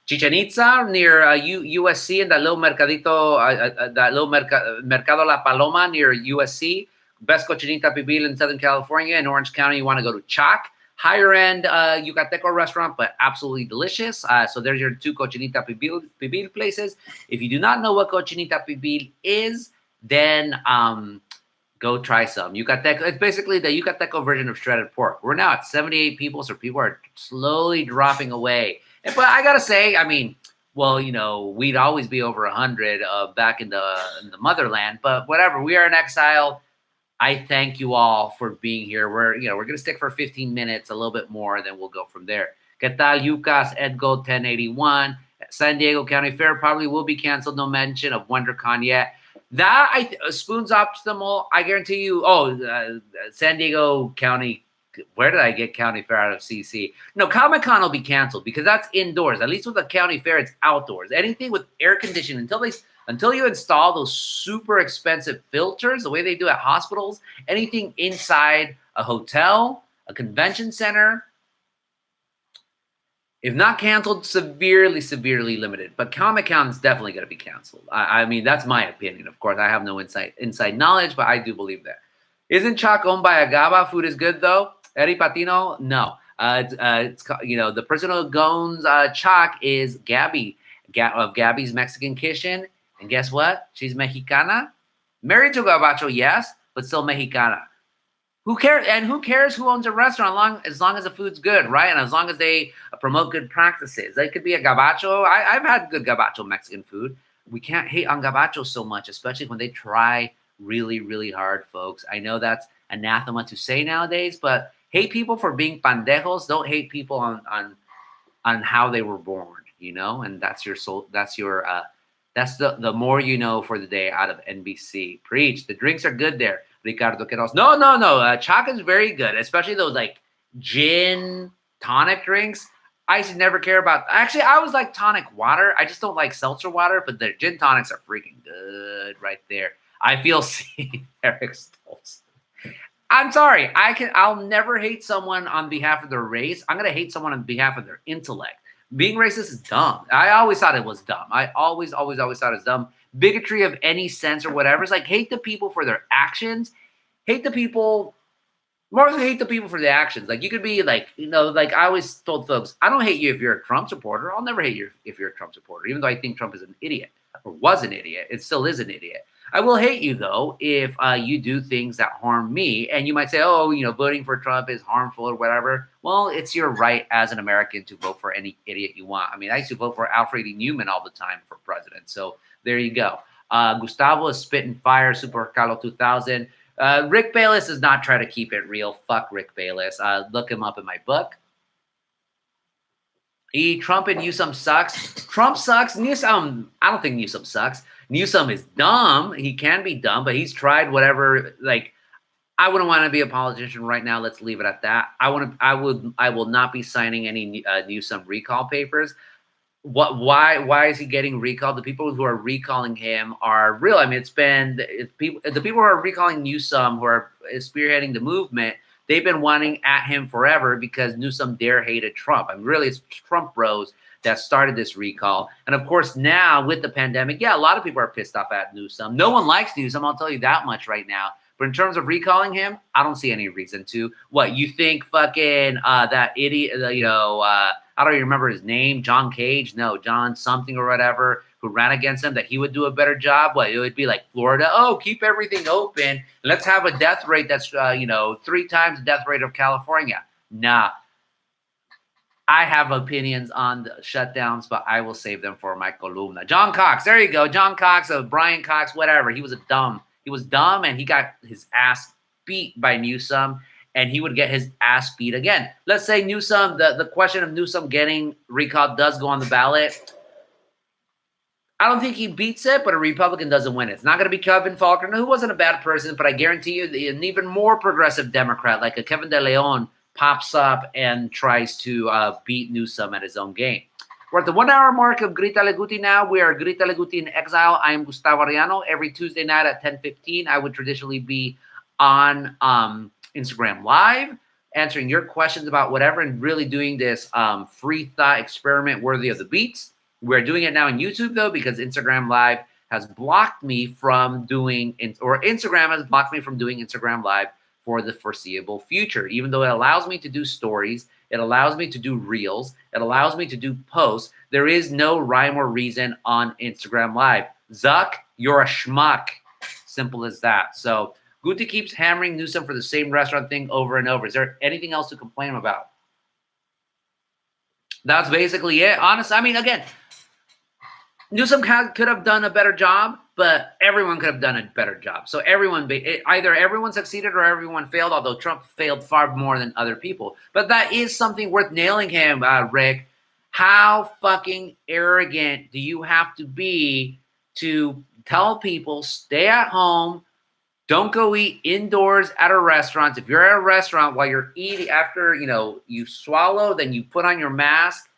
Chichen Itza near USC and that little mercadito, that little Mercado La Paloma near USC. Best cochinita pibil in Southern California. In Orange County, you want to go to Chac. Higher end Yucateco restaurant, but absolutely delicious. So there's your two cochinita pibil places. If you do not know what cochinita pibil is, then go try some. Yucateco, it's basically the Yucateco version of shredded pork. We're now at 78 people, so people are slowly dropping away. But I gotta say, I mean, well, we'd always be over 100 back in the motherland. But whatever, we are in exile. I thank you all for being here. We're gonna stick for 15 minutes, a little bit more, then we'll go from there. ¿Qué tal, Yucas? Edgo 1081. San Diego County Fair probably will be canceled. No mention of WonderCon yet. That Spoon's optimal. I guarantee you. San Diego County. Where did I get County Fair out of CC? No, Comic-Con will be canceled because that's indoors. At least with the County Fair, it's outdoors. Anything with air conditioning until you install those super expensive filters, the way they do at hospitals, anything inside a hotel, a convention center, if not canceled, severely, severely limited. But Comic-Con is definitely going to be canceled. I mean, that's my opinion. Of course, I have no inside knowledge, but I do believe that. Isn't Chac owned by Agava? Food is good, though. Eddie Patino? No. It's the person who owns Chac is Gabby of Gabby's Mexican Kitchen. And guess what? She's Mexicana. Married to Gabacho, yes, but still Mexicana. Who cares? And who cares who owns a restaurant as long as the food's good, right? And as long as they promote good practices. It could be a Gabacho. I've had good Gabacho Mexican food. We can't hate on Gabacho so much, especially when they try really, really hard, folks. I know that's anathema to say nowadays, but hate people for being pandejos. Don't hate people on how they were born, and that's your soul. That's your that's the more you know for the day out of NBC. Preach. The drinks are good there. Ricardo Queiroz. No. Chac is very good, especially those like gin tonic drinks. I used to never care about. Actually, I always like tonic water. I just don't like seltzer water, but the gin tonics are freaking good right there. I feel seen, Eric Stoltz. I'm sorry. I'll never hate someone on behalf of their race. I'm gonna hate someone on behalf of their intellect. Being racist is dumb. I always thought it was dumb. I always thought it's dumb. Bigotry of any sense or whatever. It's like hate the people for their actions. Hate the people. More than hate the people for the actions. Like you could be like, like I always told folks, I don't hate you if you're a Trump supporter. I'll never hate you if you're a Trump supporter, even though I think Trump is an idiot or was an idiot. It still is an idiot. I will hate you, though, if you do things that harm me. And you might say, voting for Trump is harmful or whatever. Well, it's your right as an American to vote for any idiot you want. I mean, I used to vote for Alfred E. Newman all the time for president. So there you go. Gustavo is spitting fire, Super Carlo 2000. Rick Bayless does not try to keep it real. Fuck Rick Bayless. Look him up in my book. Trump and Newsom sucks. Trump sucks. Newsom, I don't think Newsom sucks. Newsom is dumb. He can be dumb, but he's tried whatever. Like, I wouldn't want to be a politician right now. Let's leave it at that. I will not be signing any Newsom recall papers. Why is he getting recalled? The people who are recalling him are real. I mean, the people who are recalling Newsom, who are spearheading the movement, they've been wanting at him forever because Newsom hated Trump. I mean, really, it's Trump bros that started this recall. And of course, now with the pandemic, yeah, a lot of people are pissed off at Newsom. No one likes Newsom, I'll tell you that much right now. But in terms of recalling him, I don't see any reason to. What, you think fucking that idiot, I don't even remember his name, John Cage? No, John something or whatever, who ran against him, that he would do a better job? What, it would be like Florida? Oh, keep everything open. Let's have a death rate that's, 3 times the death rate of California. Nah. I have opinions on the shutdowns, but I will save them for my columna. John Cox, there you go. John Cox, Brian Cox, whatever. He was dumb, and he got his ass beat by Newsom, and he would get his ass beat again. Let's say Newsom, the question of Newsom getting recalled does go on the ballot. I don't think he beats it, but a Republican doesn't win it. It's not going to be Kevin Faulconer, who wasn't a bad person, but I guarantee you an even more progressive Democrat, like a Kevin De Leon, pops up and tries to beat Newsom at his own game. We're at the 1 hour mark of Grítale Guti now. We are Grítale Guti in Exile. I am Gustavo Arellano. Every Tuesday night at 10:15, I would traditionally be on Instagram Live, answering your questions about whatever and really doing this free thought experiment worthy of the beats. We're doing it now on YouTube, though, because Instagram Live has blocked me from doing, or Instagram has blocked me from doing Instagram Live for the foreseeable future. Even though it allows me to do stories, it allows me to do reels, it allows me to do posts, there is no rhyme or reason on Instagram Live. Zuck, you're a schmuck. Simple as that. So Guti keeps hammering Newsom for the same restaurant thing over and over. Is there anything else to complain about? That's basically it. Honestly, I mean, again, Newsom could have done a better job, but everyone could have done a better job. So either everyone succeeded or everyone failed, although Trump failed far more than other people. But that is something worth nailing him, Rick. How fucking arrogant do you have to be to tell people stay at home, don't go eat indoors at a restaurant? If you're at a restaurant while you're eating, after you swallow, then you put on your mask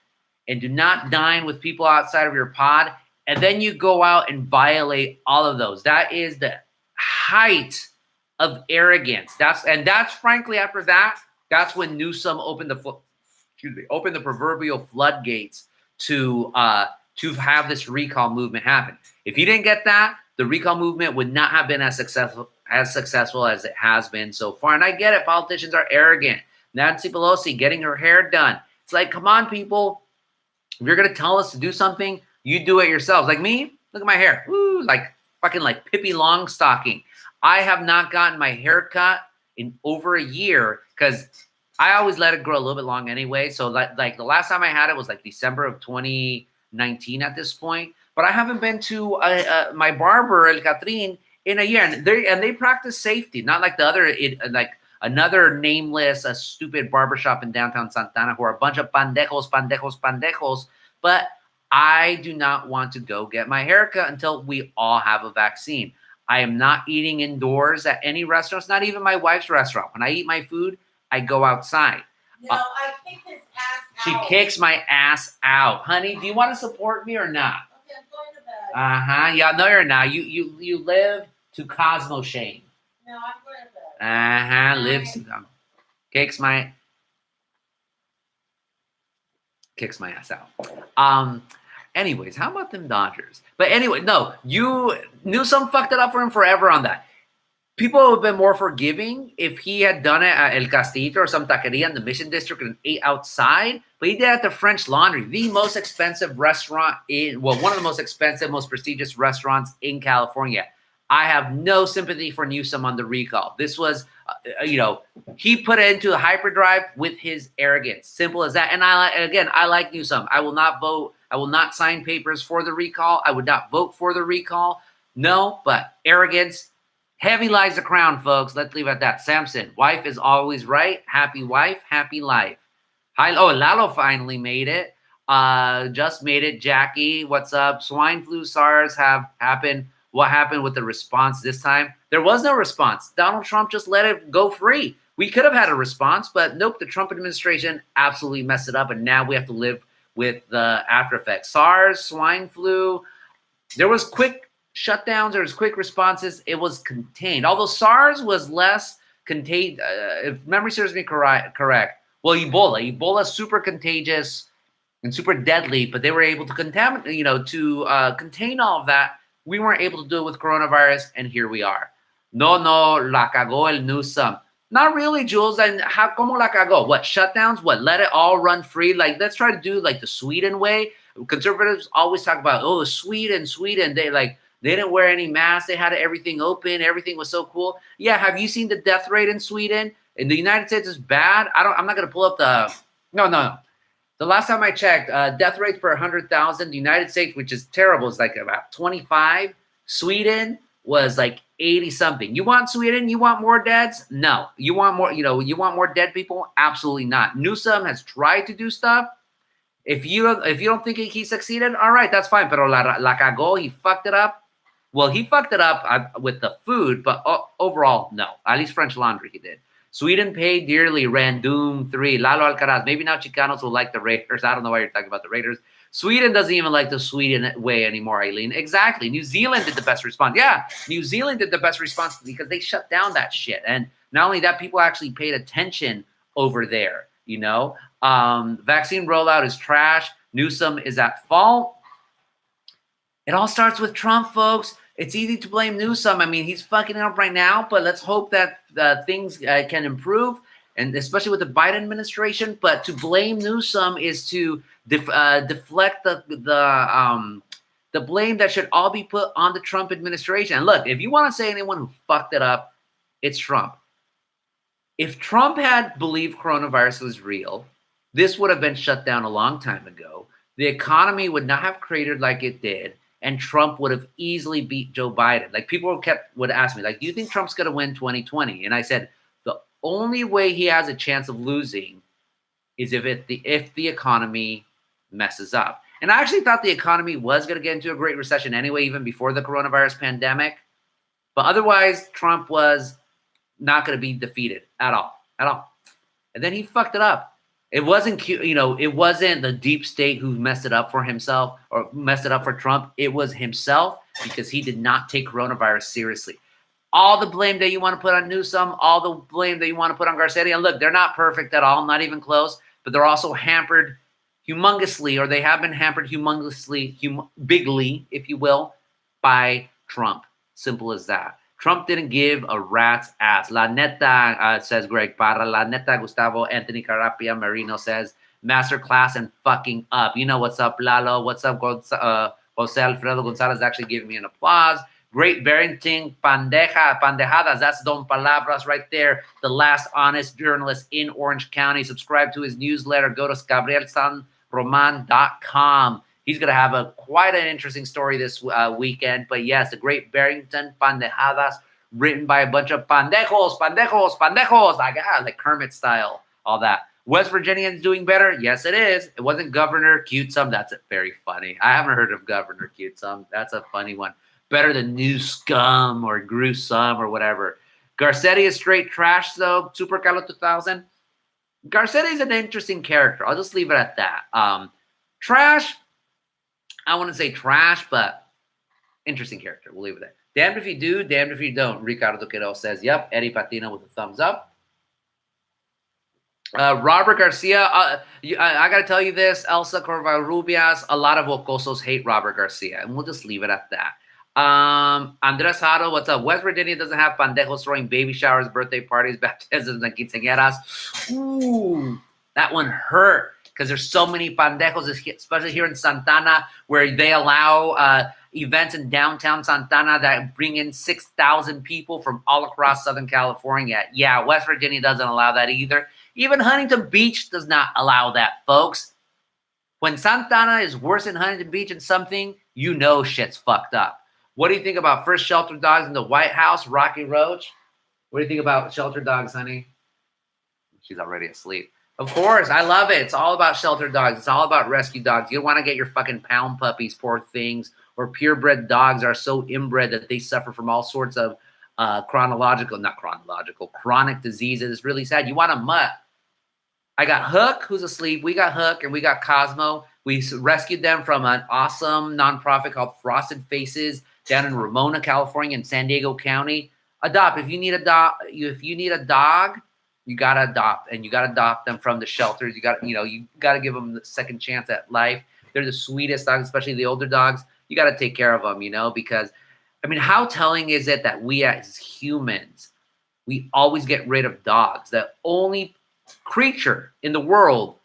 and do not dine with people outside of your pod. And then you go out and violate all of those. That is the height of arrogance. That's frankly, after that, that's when Newsom opened the proverbial floodgates to have this recall movement happen. If he didn't get that, the recall movement would not have been as successful as it has been so far. And I get it. Politicians are arrogant. Nancy Pelosi getting her hair done. It's like, come on, people. If you're going to tell us to do something, you do it yourselves. Like me, look at my hair. Woo, like fucking like Pippi Longstocking. I have not gotten my hair cut in over a year because I always let it grow a little bit long anyway. So like the last time I had it was like December of 2019 at this point. But I haven't been to my barber, El Catrin, in a year. And they practice safety, not like the other, like another nameless, stupid barbershop in downtown Santana who are a bunch of pendejos. But I do not want to go get my haircut until we all have a vaccine. I am not eating indoors at any restaurants, not even my wife's restaurant. When I eat my food, I go outside. No, I kick his ass She out. kicks my ass out. Honey, do you want to support me or not? Okay, I'm going to bed. Yeah, no, you're not. You live to Cosmo shame. No, I'm going to bed. Lives to kicks my ass out. Anyways, how about them Dodgers? But anyway, no, Newsom fucked it up for him forever on that. People would have been more forgiving if he had done it at El Castillito or some taqueria in the Mission District and ate outside. But he did it at the French Laundry, the most expensive restaurant one of the most expensive, most prestigious restaurants in California. I have no sympathy for Newsom on the recall. This was, he put it into the hyperdrive with his arrogance. Simple as that. And I like Newsom. I will not vote. I will not sign papers for the recall. I would not vote for the recall. No, but arrogance. Heavy lies the crown, folks. Let's leave it at that. Samson, wife is always right. Happy wife, happy life. Lalo finally made it. Just made it. Jackie, what's up? Swine flu, SARS have happened what happened with the response this time. There was no response. Donald Trump just let it go free. We could have had a response, but nope, the Trump administration absolutely messed it up, and now we have to live with the after effects. SARS, swine flu, there was quick shutdowns, there was quick responses. It was contained. Although SARS was less contained, if memory serves me correct. Well, Ebola is super contagious and super deadly, but they were able to contain all of that. We weren't able to do it with coronavirus, and here we are. No, la cagó el Newsom. Not really, Jules. And how como la cagó? What, shutdowns? What, let it all run free? Like, let's try to do like the Sweden way. Conservatives always talk about, oh, Sweden. They didn't wear any masks. They had everything open. Everything was so cool. Yeah, have you seen the death rate in Sweden? In the United States is bad. I'm not going to pull up the, no. The last time I checked, death rates per 100,000, the United States, which is terrible, is like about 25. Sweden was like 80 something. You want Sweden? You want more deaths? No. You want more, you want more dead people? Absolutely not. Newsom has tried to do stuff. If you don't think he succeeded, all right, that's fine. Pero la cagó, he fucked it up. Well, he fucked it up with the food, but overall, no. At least French Laundry, he did. Sweden paid dearly, ran Doom 3, Lalo Alcaraz. Maybe now Chicanos will like the Raiders. I don't know why you're talking about the Raiders. Sweden doesn't even like the Sweden way anymore, Eileen. Exactly. New Zealand did the best response. Yeah, New Zealand did the best response because they shut down that shit. And not only that, people actually paid attention over there, Vaccine rollout is trash. Newsom is at fault. It all starts with Trump, folks. It's easy to blame Newsom. I mean, he's fucking it up right now, but let's hope that things can improve, and especially with the Biden administration. But to blame Newsom is to deflect the blame that should all be put on the Trump administration. And look, if you want to say anyone who fucked it up, it's Trump. If Trump had believed coronavirus was real, this would have been shut down a long time ago. The economy would not have cratered like it did. And Trump would have easily beat Joe Biden. Like, people would ask me, like, do you think Trump's going to win 2020? And I said, the only way he has a chance of losing is if the economy messes up. And I actually thought the economy was going to get into a great recession anyway, even before the coronavirus pandemic. But otherwise, Trump was not going to be defeated at all. And then he fucked it up. It wasn't, it wasn't the deep state who messed it up for himself or messed it up for Trump. It was himself, because he did not take coronavirus seriously. All the blame that you want to put on Newsom, all the blame that you want to put on Garcetti, and look, they're not perfect at all, not even close, but they're also hampered humongously, or they have been hampered humongously, bigly, if you will, by Trump. Simple as that. Trump didn't give a rat's ass. La neta, says Greg Parra. La neta, Gustavo Anthony Carapia Marino says, masterclass and fucking up. You know what's up, Lalo? What's up, Jose Alfredo Gonzalez actually giving me an applause. Great parenting, pandejadas. That's Don Palabras right there. The last honest journalist in Orange County. Subscribe to his newsletter. Go to GabrielSanRoman.com. He's going to have quite an interesting story this weekend. But yes, the Great Barrington Pandejadas, written by a bunch of pandejos, like Kermit style, all that. West Virginia is doing better. Yes, it is. It wasn't Governor Cutesome. That's very funny. I haven't heard of Governor Cutesome. That's a funny one. Better than New Scum or Gruesome or whatever. Garcetti is straight trash, though. Super Calo 2000. Garcetti is an interesting character. I'll just leave it at that. Trash. I wouldn't say trash, but interesting character. We'll leave it there. Damned if you do, damned if you don't. Ricardo Quero says, yep. Eddie Patino with a thumbs up. Robert Garcia, I got to tell you this. Elsa Corvalrubias, a lot of Wocosos hate Robert Garcia, and we'll just leave it at that. Andres Haro, what's up? West Virginia doesn't have pandejos throwing baby showers, birthday parties, baptisms, and quinceañeras. Ooh, that one hurt. Because there's so many pandejos, especially here in Santana, where they allow events in downtown Santana that bring in 6,000 people from all across Southern California. Yeah, West Virginia doesn't allow that either. Even Huntington Beach does not allow that, folks. When Santana is worse than Huntington Beach in something, you know shit's fucked up. What do you think about first shelter dogs in the White House, Rocky Roach? What do you think about shelter dogs, honey? She's already asleep. Of course, I love it. It's all about shelter dogs. It's all about rescue dogs. You don't want to get your fucking pound puppies, poor things, or purebred dogs are so inbred that they suffer from all sorts of chronic diseases. It's really sad. You want a mutt? I got Hook, who's asleep. We got Hook, and we got Cosmo. We rescued them from an awesome nonprofit called Frosted Faces down in Ramona, California, in San Diego County. Adopt. If you need a dog, you gotta adopt, and you gotta adopt them from the shelters. You gotta give them the second chance at life. They're the sweetest dogs, especially the older dogs. You gotta take care of them, because, I mean, how telling is it that we as humans, we always get rid of dogs? The only creature in the world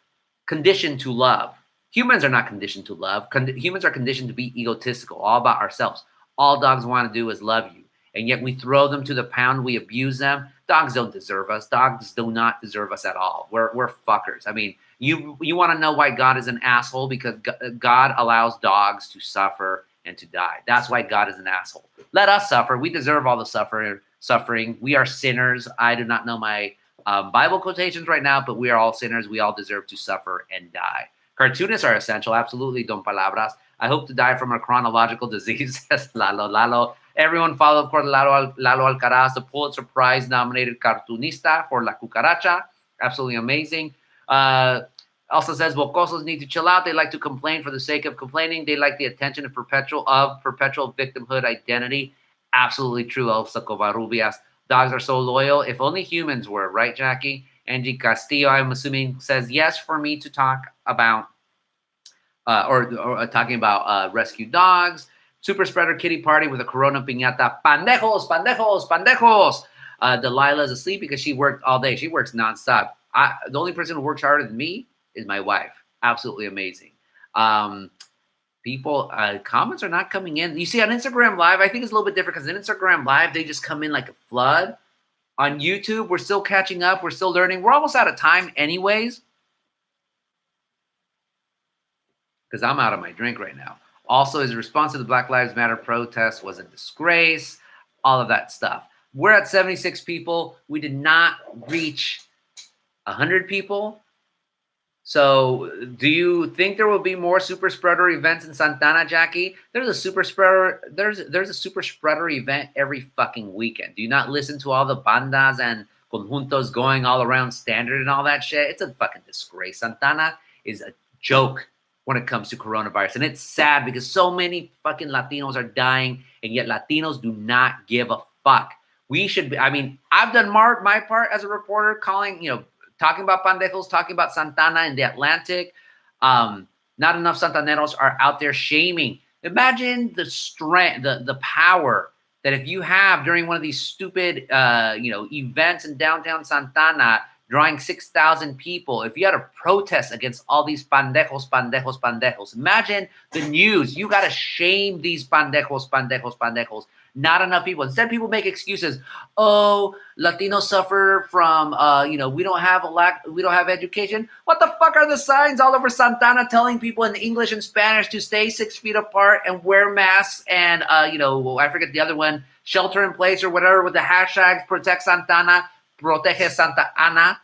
conditioned to love. Humans are not conditioned to love. Humans are conditioned to be egotistical, all about ourselves. All dogs want to do is love you. And yet we throw them to the pound. We abuse them. Dogs don't deserve us. Dogs do not deserve us at all. We're fuckers. I mean, you want to know why God is an asshole? Because God allows dogs to suffer and to die. That's why God is an asshole. Let us suffer. We deserve all the suffering. We are sinners. I do not know my Bible quotations right now, but we are all sinners. We all deserve to suffer and die. Cartoonists are essential. Absolutely, don palabras. I hope to die from a chronological disease. Lalo. Everyone follow, of course, Lalo Alcaraz, the Pulitzer Prize nominated cartoonista for La Cucaracha. Absolutely amazing. Also says, Bocosos need to chill out. They like to complain for the sake of complaining. They like the attention of perpetual victimhood identity. Absolutely true, Elsa Covarrubias. Dogs are so loyal. If only humans were, right, Jackie? Angie Castillo, I'm assuming, says yes for me to talk about or talking about rescue dogs. Super spreader kitty party with a Corona piñata. Pandejos. Delilah's asleep because she worked all day. She works nonstop. The only person who works harder than me is my wife. Absolutely amazing. People, comments are not coming in. You see, on Instagram Live, I think it's a little bit different because in Instagram Live, they just come in like a flood. On YouTube, we're still catching up. We're still learning. We're almost out of time anyways, because I'm out of my drink right now. Also, his response to the Black Lives Matter protest was a disgrace, all of that stuff. We're at 76 people. We did not reach 100 people. So do you think there will be more super spreader events in Santana, Jackie? There's a super spreader. There's a super spreader event every fucking weekend. Do you not listen to all the bandas and conjuntos going all around Standard and all that shit? It's a fucking disgrace. Santana is a joke when it comes to coronavirus. And it's sad because so many fucking Latinos are dying, and yet Latinos do not give a fuck. We should be, I mean, I've done my part as a reporter, calling, talking about pandejos, talking about Santana in the Atlantic. Not enough Santaneros are out there shaming. Imagine the strength, the power that if you have during one of these stupid, events in downtown Santana, drawing 6,000 people, if you had a protest against all these pandejos. Imagine the news. You got to shame these pandejos. Not enough people. Instead, people make excuses. Oh, Latinos suffer from, we don't have education. What the fuck are the signs all over Santana telling people in English and Spanish to stay 6 feet apart and wear masks and, I forget the other one, shelter in place or whatever with the hashtags Protect Santana, Protege Santa Ana,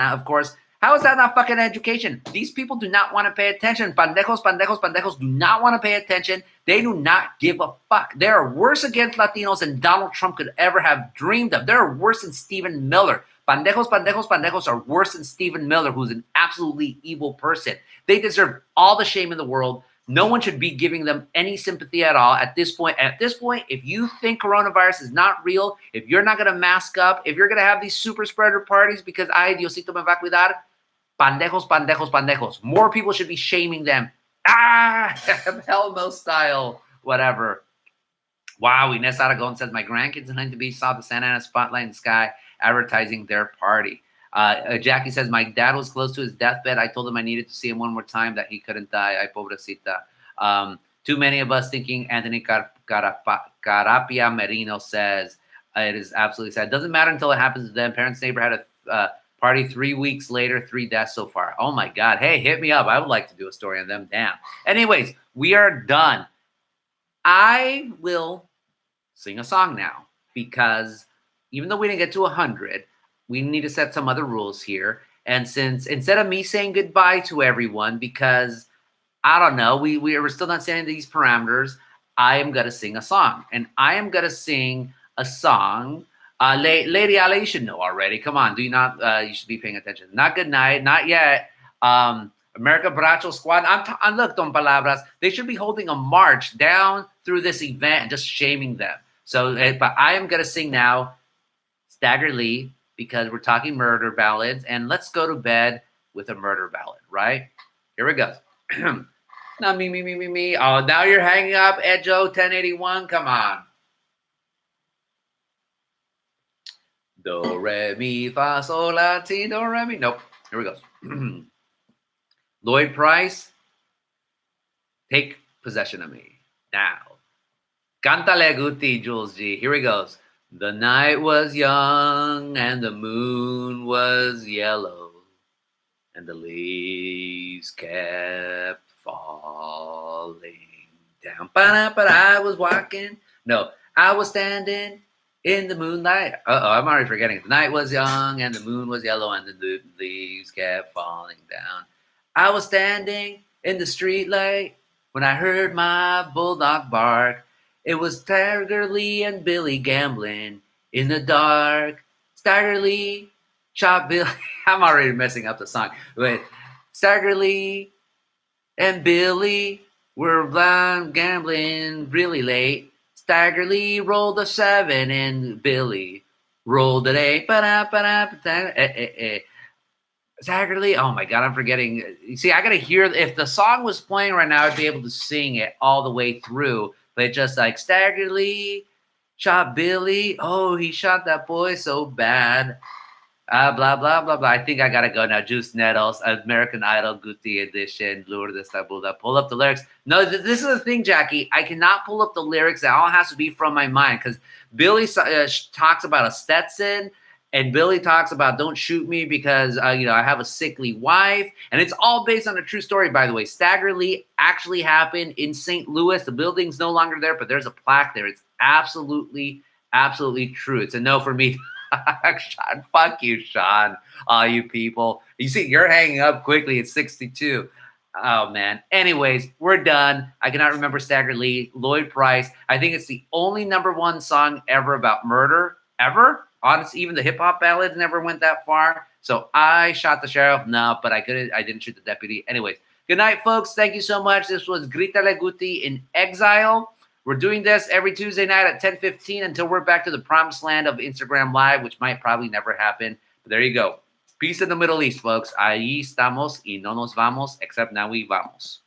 of course. How is that not fucking education? These people do not want to pay attention. Pandejos do not want to pay attention. They do not give a fuck. They are worse against Latinos than Donald Trump could ever have dreamed of. They're worse than Stephen Miller. Pandejos are worse than Stephen Miller, who's an absolutely evil person. They deserve all the shame in the world. No one should be giving them any sympathy at all at this point. At this point, if you think coronavirus is not real, if you're not going to mask up, if you're going to have these super spreader parties because ay, Diosito me va a cuidar, pandejos. More people should be shaming them. Elmo style, whatever. Wow, Ines Aragon says, my grandkids in Huntington Beach saw the Santa Ana spotlight in the sky advertising their party. Jackie says, my dad was close to his deathbed. I told him I needed to see him one more time, that he couldn't die. Ay, pobrecita. Too many of us thinking Anthony Carapia Merino says, it is absolutely sad. It doesn't matter until it happens to them. Parents' neighbor had a party 3 weeks later, 3 deaths so far. Oh my God. Hey, hit me up. I would like to do a story on them. Damn. Anyways, we are done. I will sing a song now because even though we didn't get to 100, we need to set some other rules here. And since instead of me saying goodbye to everyone, because I don't know. We're still not setting these parameters. I am gonna sing a song, and I am gonna sing a song. Lady Ale, you should know already. Come on, do you not? You should be paying attention. Not good night, not yet. America Bracho Squad. I'm look, Don Palabras. They should be holding a march down through this event and just shaming them. So, but I am gonna sing now, Stagger Lee, because we're talking murder ballads, and let's go to bed with a murder ballad, right? Here we go. Now me. Oh, now you're hanging up, Edjo 1081. Come on. Do re mi fa sol la ti do re mi. Nope. Here we go. Lloyd Price, take possession of me now. Cantale Guti, Jules G. Here he goes. The night was young and the moon was yellow, and the leaves kept falling down. But I was walking. No, I was standing in the moonlight. I'm already forgetting. The night was young and the moon was yellow and the leaves kept falling down. I was standing in the streetlight when I heard my bulldog bark. It was Stagger Lee and Billy gambling in the dark. Stagger Lee shot Billy. I'm already messing up the song. Wait, Stagger Lee and Billy were blind gambling really late. Stagger Lee rolled a 7 and Billy rolled an 8. Stagger Lee. Oh my God, I'm forgetting. You see, I gotta hear. If the song was playing right now, I'd be able to sing it all the way through. But it's just like Stagger Lee shot Billy. Oh, he shot that boy so bad. Blah, blah, blah, blah. I think I got to go now. Juice Nettles, American Idol, Guti Edition, Lourdes Tabuda. Pull up the lyrics. No, this is the thing, Jackie. I cannot pull up the lyrics. It all has to be from my mind because Billy talks about a Stetson and Billy talks about don't shoot me because, I have a sickly wife. And it's all based on a true story, by the way. Stagger Lee actually happened in St. Louis. The building's no longer there, but there's a plaque there. It's absolutely, absolutely true. It's a no for me. Sean, fuck you, Sean. All you people. You see, you're hanging up quickly. It's 62. Oh, man. Anyways, we're done. I cannot remember Stagger Lee. Lloyd Price. I think it's the only #1 song ever about murder, ever. Honestly, even the hip-hop ballads never went that far. So I shot the sheriff. No, but I didn't shoot the deputy. Anyways, good night, folks. Thank you so much. This was Grítale Guti in Exile. We're doing this every Tuesday night at 10:15 until we're back to the promised land of Instagram Live, which might probably never happen. But there you go. Peace in the Middle East, folks. Ahí estamos y no nos vamos, except now we vamos.